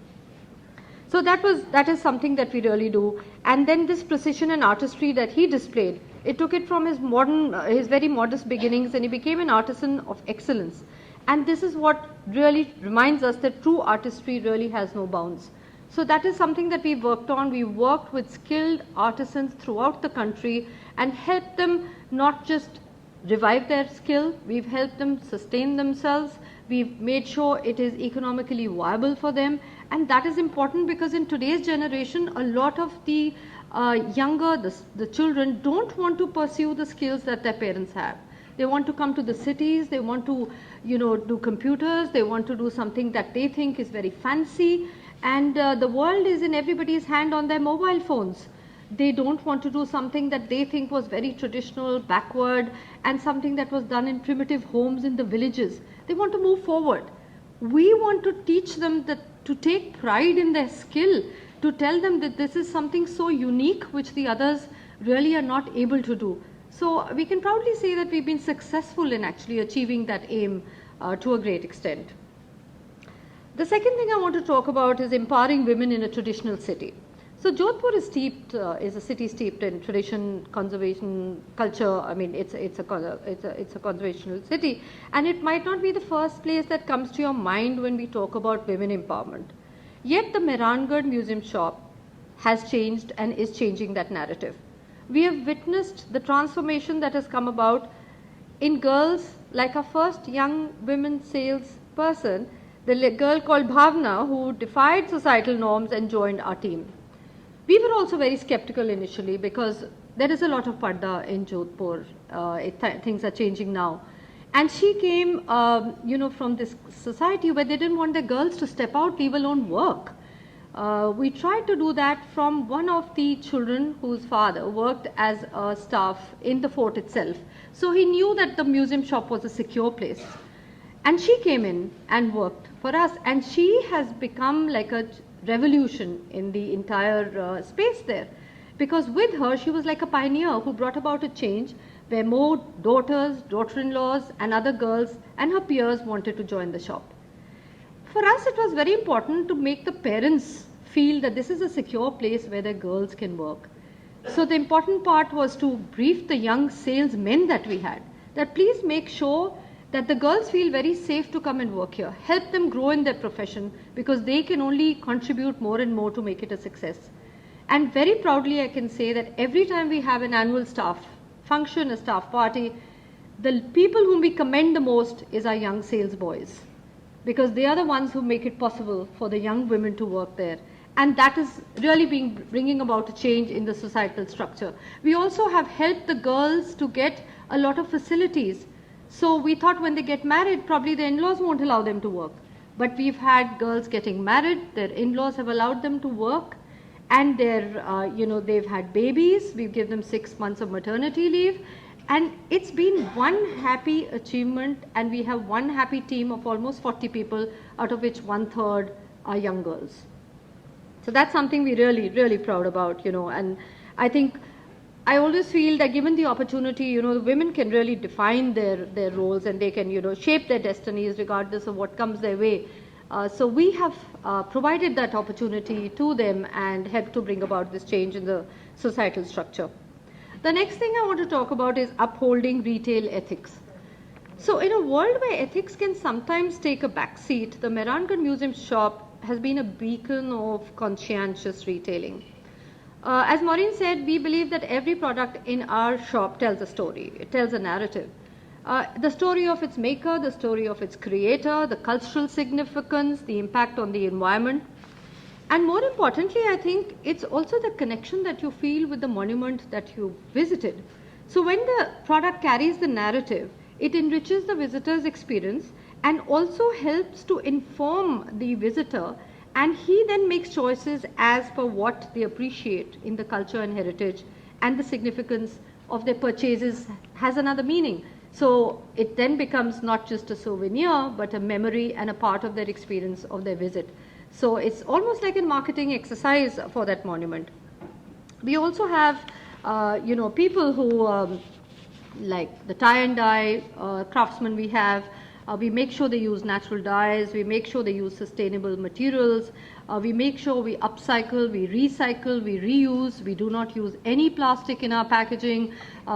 So that is something that we really do. And then this precision and artistry that he displayed, it took it from his very modest beginnings, and he became an artisan of excellence. And this is what really reminds us that true artistry really has no bounds. So that is something that we worked on. We worked with skilled artisans throughout the country and helped them not just revive their skill, we've helped them sustain themselves, we've made sure it is economically viable for them. And that is important because in today's generation, a lot of the the children don't want to pursue the skills that their parents have. They want to come to the cities, they want to, do computers, they want to do something that they think is very fancy, and the world is in everybody's hand on their mobile phones. They don't want to do something that they think was very traditional, backward, and something that was done in primitive homes in the villages. They want to move forward. We want to teach them to take pride in their skill, to tell them that this is something so unique which the others really are not able to do. So we can proudly say that we've been successful in actually achieving that aim to a great extent. The second thing I want to talk about is empowering women in a traditional city. So Jodhpur is a city steeped in tradition, conservation, culture. I mean, it's a conservational city, and it might not be the first place that comes to your mind when we talk about women empowerment. Yet the Mehrangarh Museum shop has changed and is changing that narrative. We have witnessed the transformation that has come about in girls, like our first young women salesperson, the girl called Bhavna, who defied societal norms and joined our team. We were also very skeptical initially because there is a lot of parda in Jodhpur. Things are changing now. And she came, from this society where they didn't want their girls to step out, leave alone work. We tried to do that from one of the children whose father worked as a staff in the fort itself. So he knew that the museum shop was a secure place. And she came in and worked for us, and she has become like a revolution in the entire space there. Because with her, she was like a pioneer who brought about a change where more daughters, daughter-in-laws, and other girls and her peers wanted to join the shop. For us, it was very important to make the parents feel that this is a secure place where their girls can work. So the important part was to brief the young salesmen that we had, that please make sure that the girls feel very safe to come and work here. Help them grow in their profession, because they can only contribute more and more to make it a success. And very proudly I can say that every time we have an annual staff function, a staff party, the people whom we commend the most is our young sales boys, because they are the ones who make it possible for the young women to work there. And that is really bringing about a change in the societal structure. We also have helped the girls to get a lot of facilities. So we thought when they get married, probably the in-laws won't allow them to work. But we've had girls getting married, their in-laws have allowed them to work, and they've had babies. We've given them 6 months of maternity leave. And it's been one happy achievement, and we have one happy team of almost 40 people, out of which 1/3 are young girls. So that's something we're really, really proud about, and I think I always feel that given the opportunity, the women can really define their roles, and they can, shape their destinies regardless of what comes their way. So we have provided that opportunity to them and helped to bring about this change in the societal structure. The next thing I want to talk about is upholding retail ethics. So in a world where ethics can sometimes take a backseat, the Mehrangarh Museum shop has been a beacon of conscientious retailing. As Maureen said, we believe that every product in our shop tells a story. It tells a narrative. The story of its maker, the story of its creator, the cultural significance, the impact on the environment. And more importantly, I think it's also the connection that you feel with the monument that you visited. So when the product carries the narrative, it enriches the visitor's experience and also helps to inform the visitor, and he then makes choices as per what they appreciate in the culture and heritage, and the significance of their purchases has another meaning. So it then becomes not just a souvenir, but a memory and a part of their experience of their visit. So it's almost like a marketing exercise for that monument. We also have, people who, like the tie and dye craftsmen we have, we make sure they use natural dyes, we make sure they use sustainable materials, we make sure we upcycle, we recycle, we reuse, we do not use any plastic in our packaging,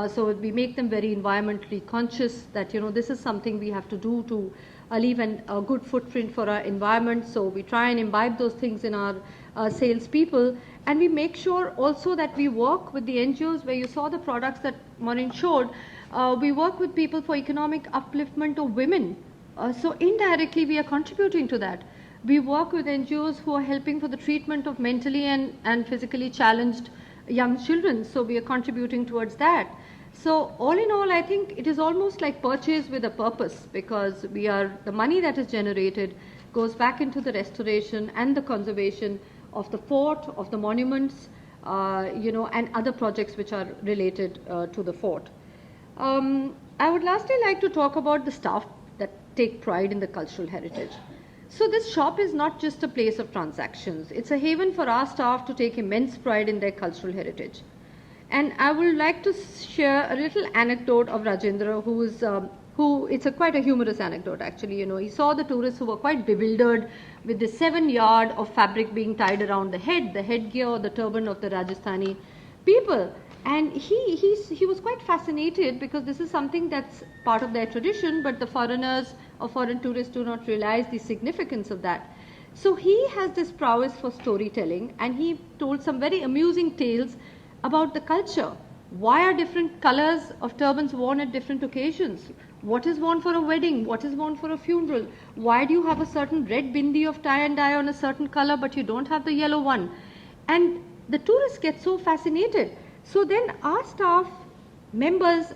so we make them very environmentally conscious that this is something we have to do to leave a good footprint for our environment. So we try and imbibe those things in our salespeople, and we make sure also that we work with the NGOs where you saw the products that Maureen showed. We work with people for economic upliftment of women. So indirectly we are contributing to that. We work with NGOs who are helping for the treatment of mentally and physically challenged young children. So we are contributing towards that. So all in all, I think it is almost like purchase with a purpose, because the money that is generated goes back into the restoration and the conservation of the fort, of the monuments, and other projects which are related to the fort. I would lastly like to talk about the staff that take pride in the cultural heritage. So this shop is not just a place of transactions. It's a haven for our staff to take immense pride in their cultural heritage. And I would like to share a little anecdote of Rajendra, it's quite a humorous anecdote actually. He saw the tourists who were quite bewildered with the 7 yard of fabric being tied around the headgear or the turban of the Rajasthani people. And he was quite fascinated, because this is something that's part of their tradition, but the foreigners or foreign tourists do not realize the significance of that. So he has this prowess for storytelling, and he told some very amusing tales about the culture. Why are different colors of turbans worn at different occasions? What is worn for a wedding? What is worn for a funeral? Why do you have a certain red bindi of tie and dye on a certain color, but you don't have the yellow one? And the tourists get so fascinated. So then our staff members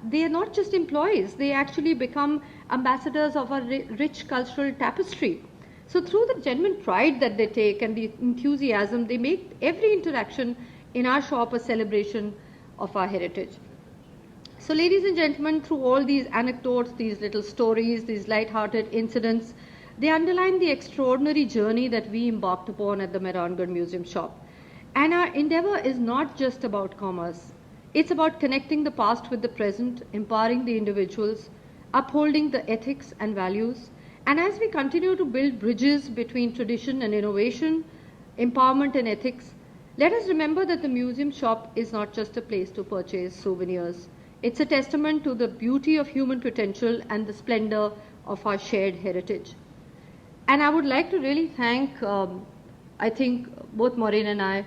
they are not just employees, they actually become ambassadors of our rich cultural tapestry. So through the genuine pride that they take and the enthusiasm, they make every interaction in our shop a celebration of our heritage. So ladies and gentlemen, through all these anecdotes, these little stories, these light-hearted incidents, they underline the extraordinary journey that we embarked upon at the Mehrangarh Museum shop. And our endeavor is not just about commerce. It's about connecting the past with the present, empowering the individuals, upholding the ethics and values. And as we continue to build bridges between tradition and innovation, empowerment and ethics, let us remember that the museum shop is not just a place to purchase souvenirs. It's a testament to the beauty of human potential and the splendor of our shared heritage. And I would like to really thank, I think, both Maureen and I,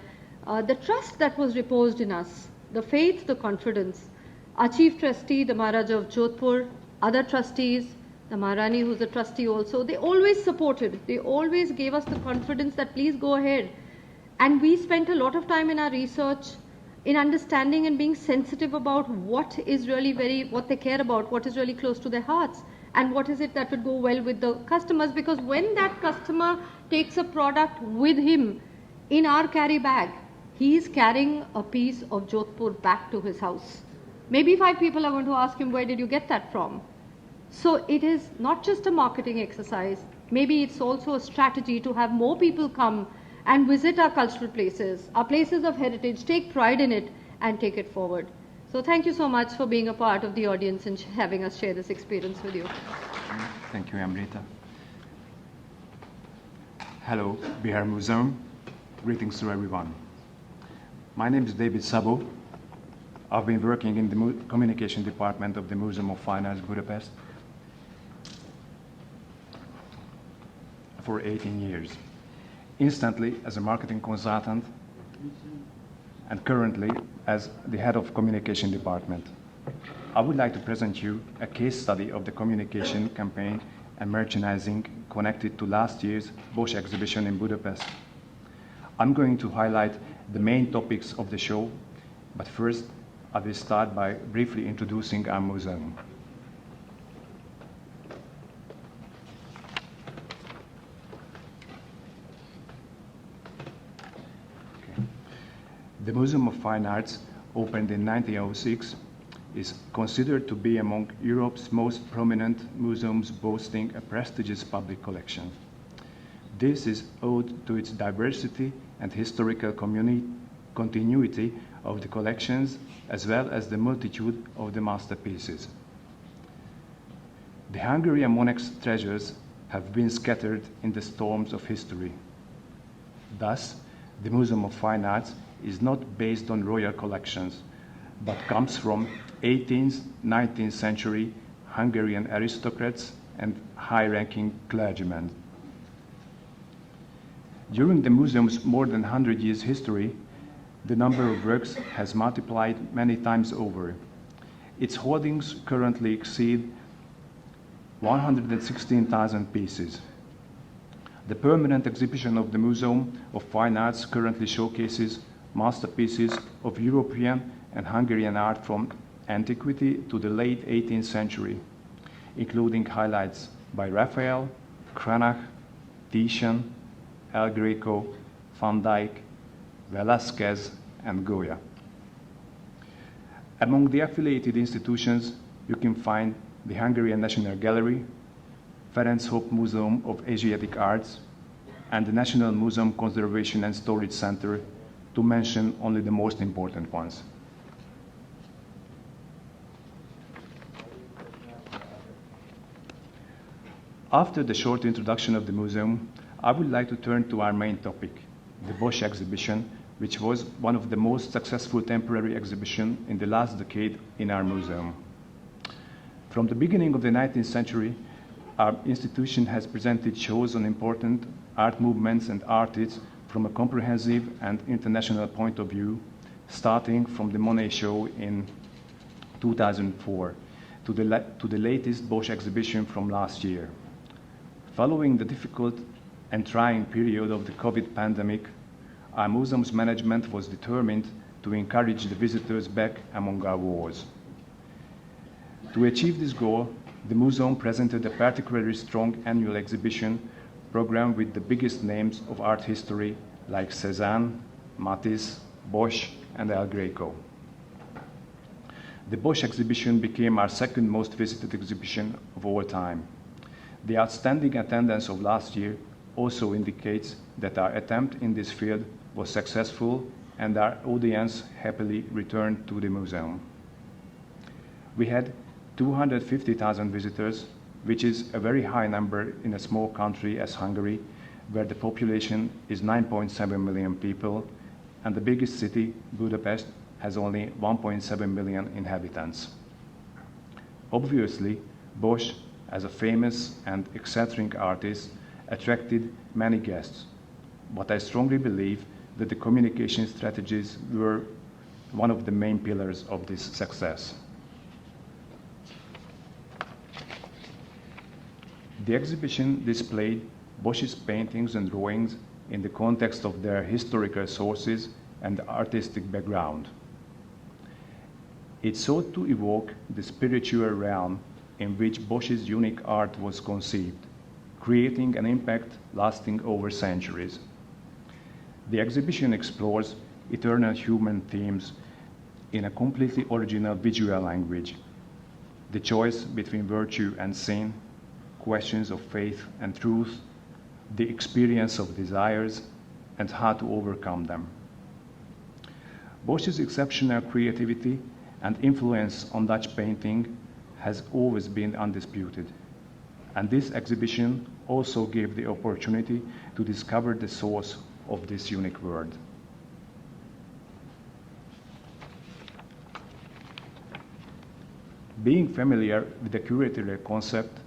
the trust that was reposed in us, the faith, the confidence. Our chief trustee, the Maharaja of Jodhpur, other trustees, the Maharani, who's a trustee also, they always supported. They always gave us the confidence that please go ahead. And we spent a lot of time in our research, in understanding and being sensitive about what is really what they care about, what is really close to their hearts, and what is it that would go well with the customers. Because when that customer takes a product with him in our carry bag, he is carrying a piece of Jodhpur back to his house. Maybe 5 people are going to ask him, where did you get that from? So it is not just a marketing exercise. Maybe it's also a strategy to have more people come and visit our cultural places, our places of heritage, take pride in it, and take it forward. So thank you so much for being a part of the audience and having us share this experience with you. Thank you, Amrita. Hello, Bihar Museum. Greetings to everyone. My name is David Sabo. I've been working in the communication department of the Museum of Fine Arts Budapest for 18 years. Instantly as a marketing consultant and currently as the head of communication department. I would like to present you a case study of the communication campaign and merchandising connected to last year's Bosch exhibition in Budapest. I'm going to highlight the main topics of the show, but first I will start by briefly introducing our museum. The Museum of Fine Arts, opened in 1906, is considered to be among Europe's most prominent museums boasting a prestigious public collection. This is owed to its diversity and historical continuity of the collections, as well as the multitude of the masterpieces. The Hungarian monarch's treasures have been scattered in the storms of history. Thus, the Museum of Fine Arts is not based on royal collections, but comes from 18th, 19th century Hungarian aristocrats and high-ranking clergymen. During the museum's more than 100 years history, the number of works has multiplied many times over. Its holdings currently exceed 116,000 pieces. The permanent exhibition of the Museum of Fine Arts currently showcases masterpieces of European and Hungarian art from antiquity to the late 18th century, including highlights by Raphael, Cranach, Titian, El Greco, Van Dyck, Velázquez, and Goya. Among the affiliated institutions, you can find the Hungarian National Gallery, Ferenc Hoppe Museum of Asiatic Arts, and the National Museum Conservation and Storage Center, to mention only the most important ones. After the short introduction of the museum, I would like to turn to our main topic, the Bosch exhibition, which was one of the most successful temporary exhibitions in the last decade in our museum. From the beginning of the 19th century, our institution has presented shows on important art movements and artists from a comprehensive and international point of view, starting from the Monet show in 2004 to the latest Bosch exhibition from last year. Following the difficult and trying period of the COVID pandemic, our museum's management was determined to encourage the visitors back among our walls. To achieve this goal, the museum presented a particularly strong annual exhibition program with the biggest names of art history like Cézanne, Matisse, Bosch, and El Greco. The Bosch exhibition became our second most visited exhibition of all time. The outstanding attendance of last year also indicates that our attempt in this field was successful and our audience happily returned to the museum. We had 250,000 visitors, which is a very high number in a small country as Hungary, where the population is 9.7 million people, and the biggest city, Budapest, has only 1.7 million inhabitants. Obviously, Bosch, as a famous and eccentric artist, attracted many guests, but I strongly believe that the communication strategies were one of the main pillars of this success. The exhibition displayed Bosch's paintings and drawings in the context of their historical sources and artistic background. It sought to evoke the spiritual realm in which Bosch's unique art was conceived, creating an impact lasting over centuries. The exhibition explores eternal human themes in a completely original visual language. The choice between virtue and sin, questions of faith and truth, the experience of desires, and how to overcome them. Bosch's exceptional creativity and influence on Dutch painting has always been undisputed. And this exhibition also gave the opportunity to discover the source of this unique world. Being familiar with the curatorial concept,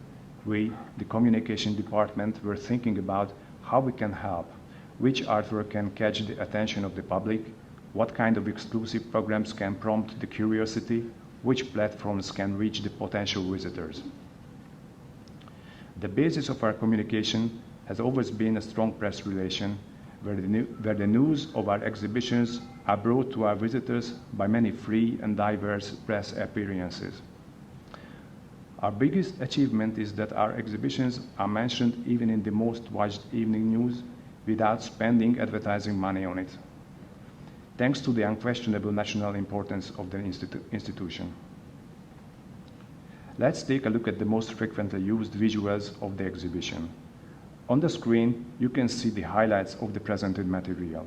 we, the communication department, were thinking about how we can help, which artwork can catch the attention of the public, what kind of exclusive programs can prompt the curiosity, which platforms can reach the potential visitors. The basis of our communication has always been a strong press relation, where the news of our exhibitions are brought to our visitors by many free and diverse press appearances. Our biggest achievement is that our exhibitions are mentioned even in the most watched evening news without spending advertising money on it, thanks to the unquestionable national importance of the institution. Let's take a look at the most frequently used visuals of the exhibition. On the screen, you can see the highlights of the presented material.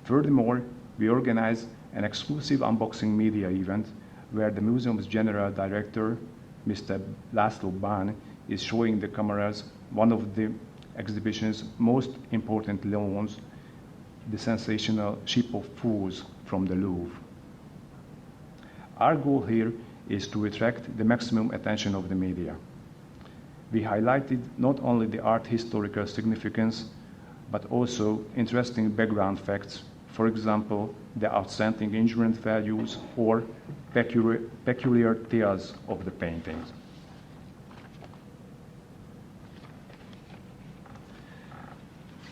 Furthermore, we organize an exclusive unboxing media event where the museum's general director, Mr. László Bán, is showing the cameras one of the exhibition's most important loans, the sensational Ship of Fools from the Louvre. Our goal here is to attract the maximum attention of the media. We highlighted not only the art historical significance, but also interesting background facts, for example, the outstanding instrument values or peculiar tales of the paintings.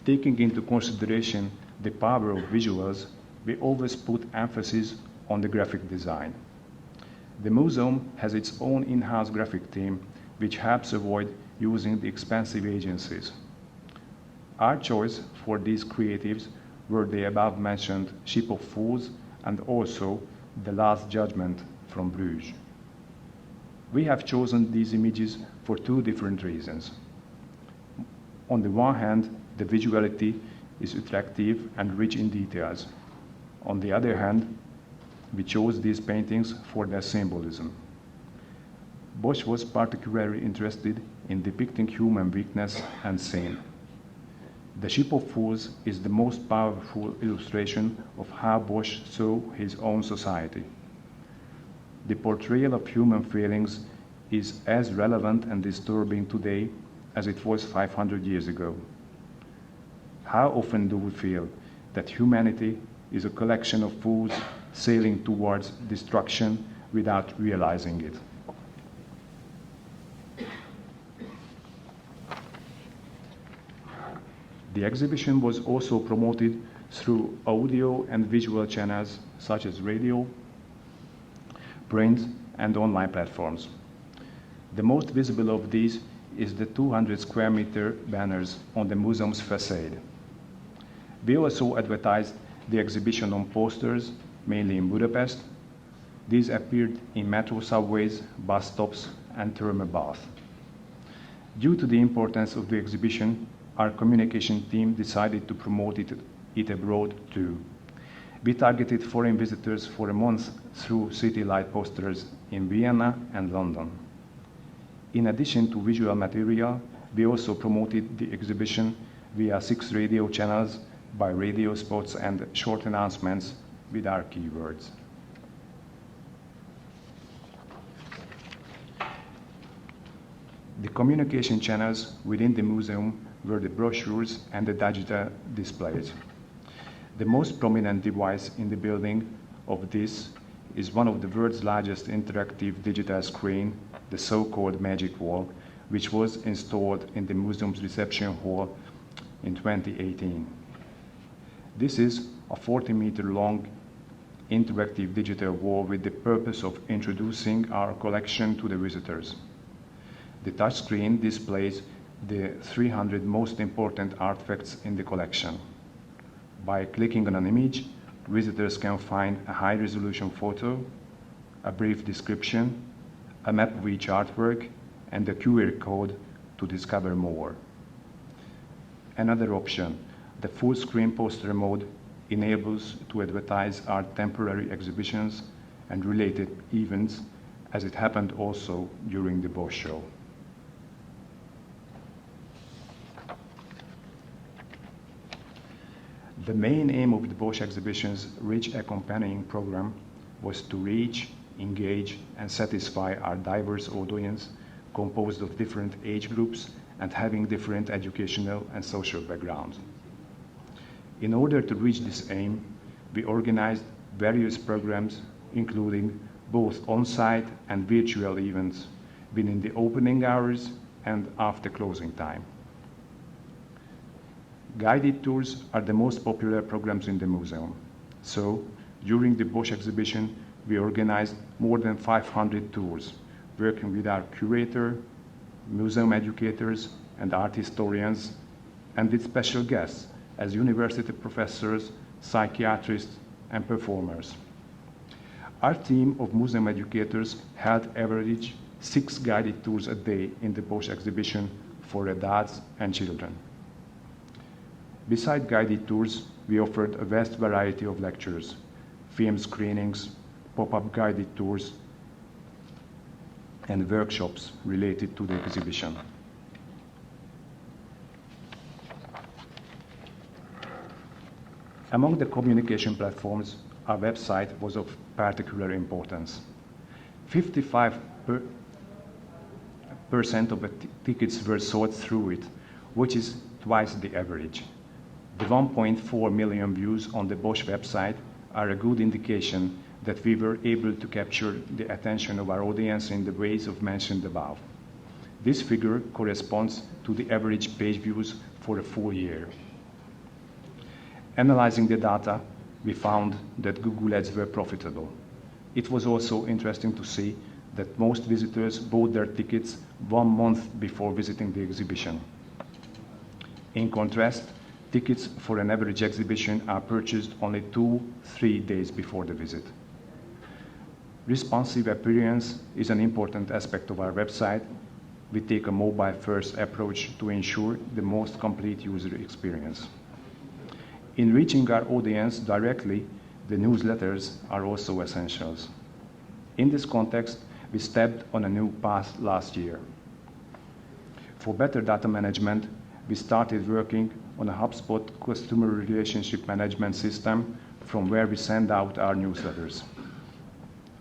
Taking into consideration the power of visuals, we always put emphasis on the graphic design. The museum has its own in-house graphic team, which helps avoid using the expensive agencies. Our choice for these creatives were the above-mentioned Ship of Fools and also The Last Judgment from Bruges. We have chosen these images for two different reasons. On the one hand, the visuality is attractive and rich in details. On the other hand, we chose these paintings for their symbolism. Bosch was particularly interested in depicting human weakness and sin. The Ship of Fools is the most powerful illustration of how Bosch saw his own society. The portrayal of human feelings is as relevant and disturbing today as it was 500 years ago. How often do we feel that humanity is a collection of fools sailing towards destruction without realizing it? The exhibition was also promoted through audio and visual channels such as radio, print, and online platforms. The most visible of these is the 200 square meter banners on the museum's facade. We also advertised the exhibition on posters, mainly in Budapest. These appeared in metro subways, bus stops, and thermal baths. Due to the importance of the exhibition, our communication team decided to promote it abroad too. We targeted foreign visitors for a month through city light posters in Vienna and London. In addition to visual material, we also promoted the exhibition via 6 radio channels by radio spots and short announcements with our keywords. The communication channels within the museum were the brochures and the digital displays. The most prominent device in the building of this is one of the world's largest interactive digital screen, the so-called Magic Wall, which was installed in the museum's reception hall in 2018. This is a 40-meter long interactive digital wall with the purpose of introducing our collection to the visitors. The touchscreen displays the 300 most important artifacts in the collection. By clicking on an image, visitors can find a high-resolution photo, a brief description, a map of each artwork, and a QR code to discover more. Another option, the full-screen poster mode, enables to advertise our temporary exhibitions and related events, as it happened also during the Bosch show. The main aim of the Bosch exhibition's rich accompanying program was to reach, engage, and satisfy our diverse audience composed of different age groups and having different educational and social backgrounds. In order to reach this aim, we organized various programs, including both on-site and virtual events within the opening hours and after closing time. Guided tours are the most popular programs in the museum. So, during the Bosch exhibition, we organized more than 500 tours, working with our curator, museum educators, and art historians, and with special guests as university professors, psychiatrists, and performers. Our team of museum educators held average 6 guided tours a day in the Bosch exhibition for adults and children. Besides guided tours, we offered a vast variety of lectures, film screenings, pop-up guided tours, and workshops related to the exhibition. Among the communication platforms, our website was of particular importance. 55% of the tickets were sold through it, which is twice the average. The 1.4 million views on the Bosch website are a good indication that we were able to capture the attention of our audience in the ways of mentioned above. This figure corresponds to the average page views for a full year. Analyzing the data, we found that Google Ads were profitable. It was also interesting to see that most visitors bought their tickets 1 month before visiting the exhibition. In contrast, tickets for an average exhibition are purchased only 2-3 days before the visit. Responsive appearance is an important aspect of our website. We take a mobile-first approach to ensure the most complete user experience. In reaching our audience directly, the newsletters are also essentials. In this context, we stepped on a new path last year. For better data management, we started working on a HubSpot customer relationship management system from where we send out our newsletters.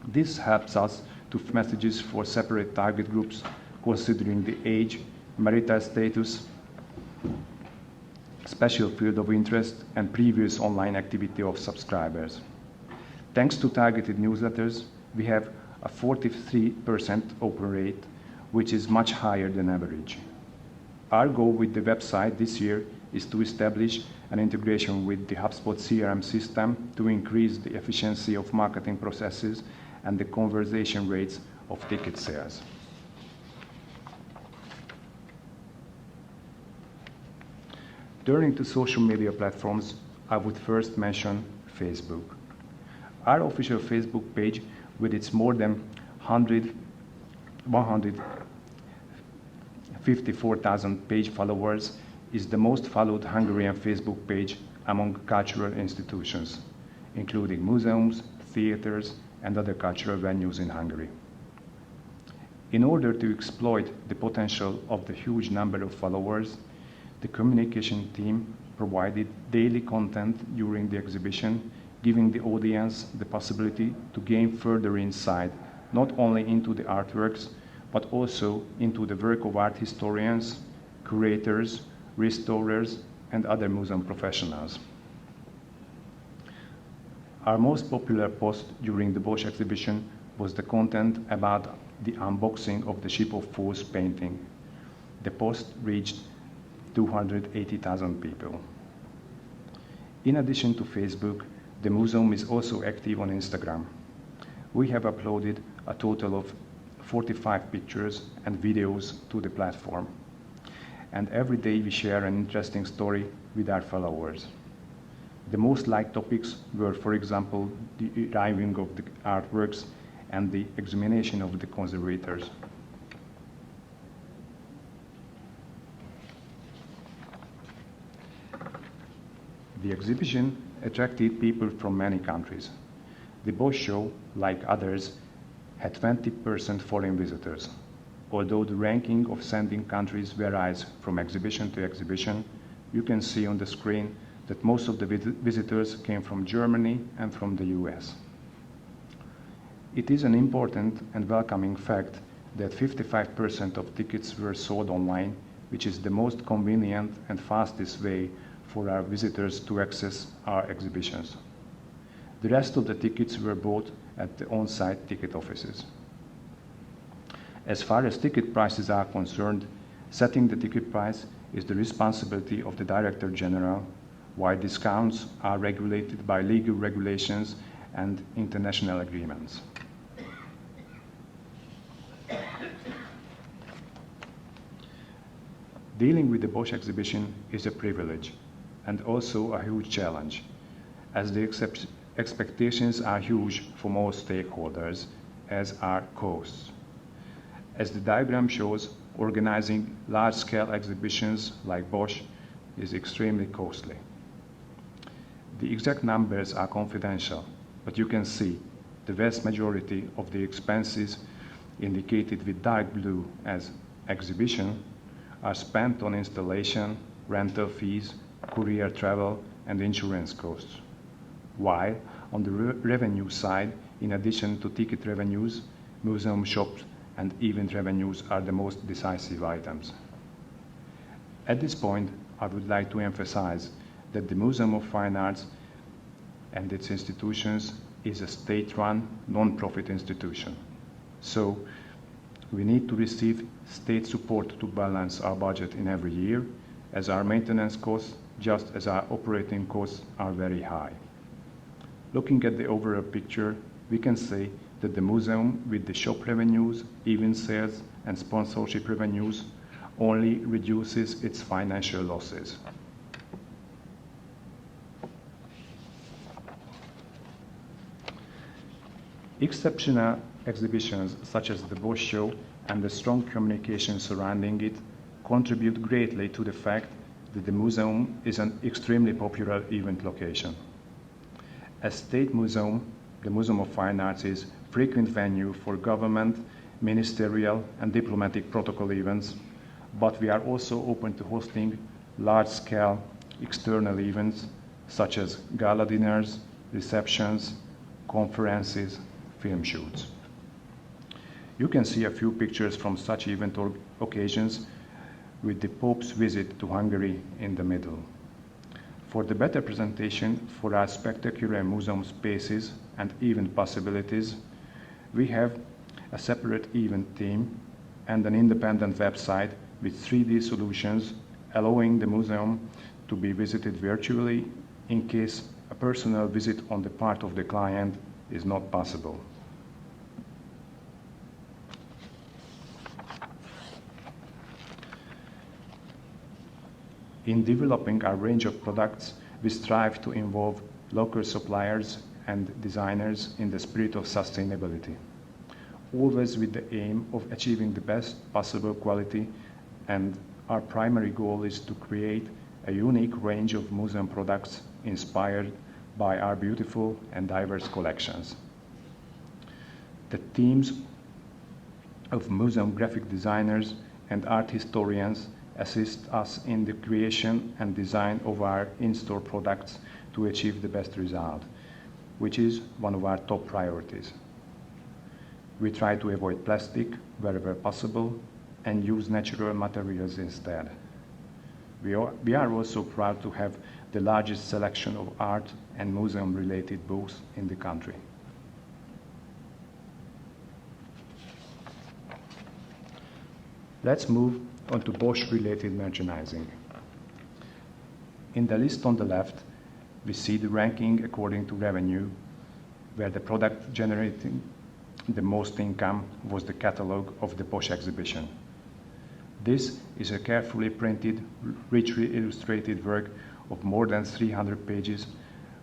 This helps us to messages for separate target groups considering the age, marital status, special field of interest, and previous online activity of subscribers. Thanks to targeted newsletters, we have a 43% open rate, which is much higher than average. Our goal with the website this year is to establish an integration with the HubSpot CRM system to increase the efficiency of marketing processes and the conversion rates of ticket sales. Turning to social media platforms, I would first mention Facebook. Our official Facebook page, with its more than 154,000 page followers, is the most followed Hungarian Facebook page among cultural institutions, including museums, theaters, and other cultural venues in Hungary. In order to exploit the potential of the huge number of followers, the communication team provided daily content during the exhibition, giving the audience the possibility to gain further insight, not only into the artworks, but also into the work of art historians, curators, restorers, and other museum professionals. Our most popular post during the Bosch exhibition was the content about the unboxing of the Ship of Fools painting. The post reached 280,000 people. In addition to Facebook, the museum is also active on Instagram. We have uploaded a total of 45 pictures and videos to the platform. And every day we share an interesting story with our followers. The most liked topics were, for example, the arriving of the artworks and the examination of the conservators. The exhibition attracted people from many countries. The Bosch show, like others, had 20% foreign visitors. Although the ranking of sending countries varies from exhibition to exhibition, you can see on the screen that most of the visitors came from Germany and from the US. It is an important and welcoming fact that 55% of tickets were sold online, which is the most convenient and fastest way for our visitors to access our exhibitions. The rest of the tickets were bought at the on-site ticket offices. As far as ticket prices are concerned, setting the ticket price is the responsibility of the Director General, while discounts are regulated by legal regulations and international agreements. Dealing with the Bosch exhibition is a privilege and also a huge challenge, as the expectations are huge from all stakeholders, as are costs. As the diagram shows, organizing large-scale exhibitions like Bosch is extremely costly. The exact numbers are confidential, but you can see the vast majority of the expenses indicated with dark blue as exhibition are spent on installation, rental fees, courier travel, and insurance costs. While on the revenue side, in addition to ticket revenues, museum shops and event revenues are the most decisive items. At this point, I would like to emphasize that the Museum of Fine Arts and its institutions is a state-run, non-profit institution. So, we need to receive state support to balance our budget in every year, as our maintenance costs, just as our operating costs, are very high. Looking at the overall picture, we can say that the museum, with the shop revenues, event sales, and sponsorship revenues, only reduces its financial losses. Exceptional exhibitions such as the Bosch show and the strong communication surrounding it contribute greatly to the fact that the museum is an extremely popular event location. As state museum, the Museum of Fine Arts is a frequent venue for government, ministerial, and diplomatic protocol events, but we are also open to hosting large-scale external events such as gala dinners, receptions, conferences, film shoots. You can see a few pictures from such event occasions with the Pope's visit to Hungary in the middle. For the better presentation for our spectacular museum spaces and event possibilities, we have a separate event team and an independent website with 3D solutions allowing the museum to be visited virtually in case a personal visit on the part of the client is not possible. In developing our range of products, we strive to involve local suppliers and designers in the spirit of sustainability, always with the aim of achieving the best possible quality, and our primary goal is to create a unique range of museum products inspired by our beautiful and diverse collections. The teams of museum graphic designers and art historians assist us in the creation and design of our in-store products to achieve the best result, which is one of our top priorities. We try to avoid plastic wherever possible and use natural materials instead. We are also proud to have the largest selection of art and museum-related books in the country. Let's move on to Bosch-related merchandising. In the list on the left, we see the ranking according to revenue, where the product generating the most income was the catalog of the Bosch exhibition. This is a carefully printed, richly illustrated work of more than 300 pages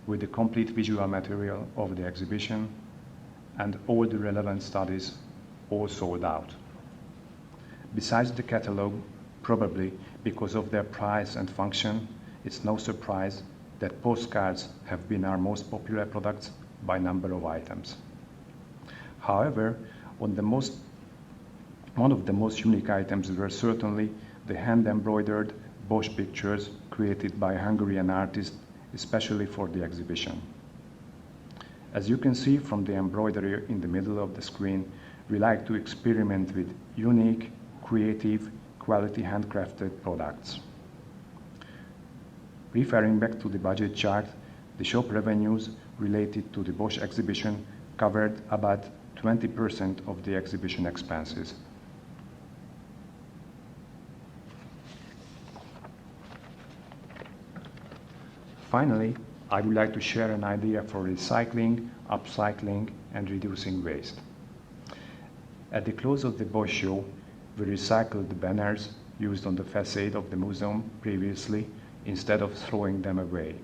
with the complete visual material of the exhibition and all the relevant studies, all sold out. Besides the catalog, probably because of their price and function, it's no surprise that postcards have been our most popular products by number of items. However, one of the most unique items were certainly the hand-embroidered Bosch pictures created by Hungarian artists, especially for the exhibition. As you can see from the embroidery in the middle of the screen, we like to experiment with unique, creative, quality handcrafted products. Referring back to the budget chart, the shop revenues related to the Bosch exhibition covered about 20% of the exhibition expenses. Finally, I would like to share an idea for recycling, upcycling, and reducing waste. At the close of the Bosch show, we recycled the banners used on the facade of the museum previously instead of throwing them away.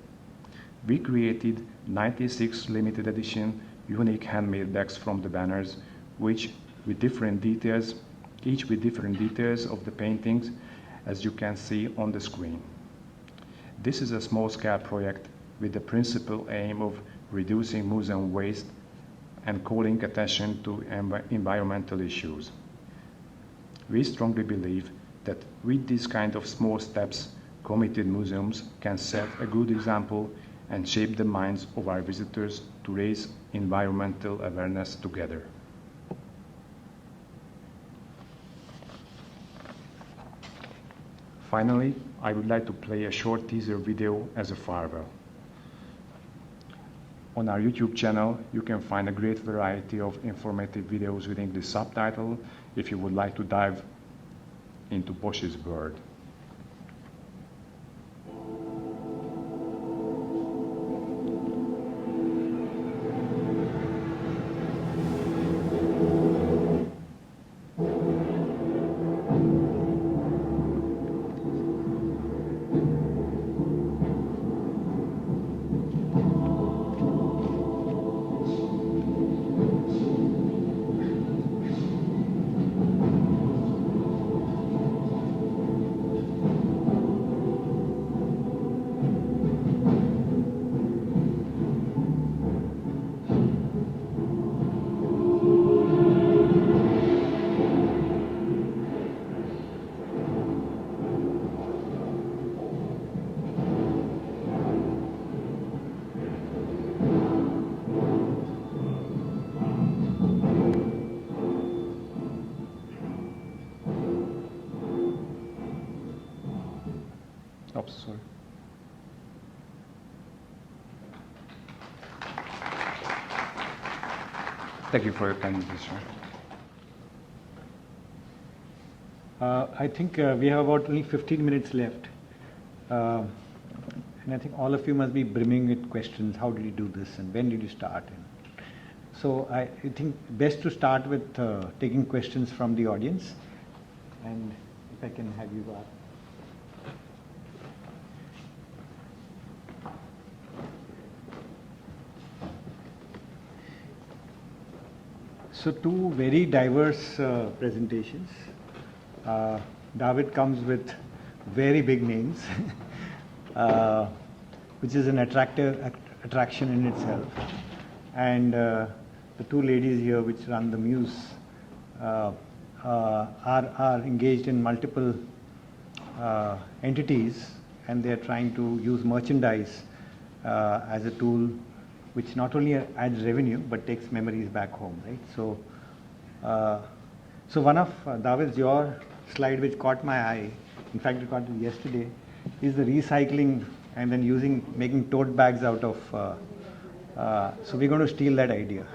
We created 96 limited edition unique handmade bags from the banners, each with different details of the paintings, as you can see on the screen. This is a small-scale project with the principal aim of reducing museum waste and calling attention to environmental issues. We strongly believe that with these kind of small steps, committed museums can set a good example and shape the minds of our visitors to raise environmental awareness together. Finally, I would like to play a short teaser video as a farewell. On our YouTube channel, you can find a great variety of informative videos with English subtitle if you would like to dive into Bosch's world. Oops, sorry. Thank you for your kind attention. I think we have about only 15 minutes left. And I think all of you must be brimming with questions. How did you do this and when did you start? And so I think best to start with taking questions from the audience. And if I can have you ask. So two very diverse presentations. David comes with very big names, which is an attraction in itself. And the two ladies here which run the muse are engaged in multiple entities, and they are trying to use merchandise as a tool which not only adds revenue but takes memories back home, right? So, so one of David's, your slide which caught my eye, in fact it caught it yesterday, is the recycling and then making tote bags out of, so we're going to steal that idea.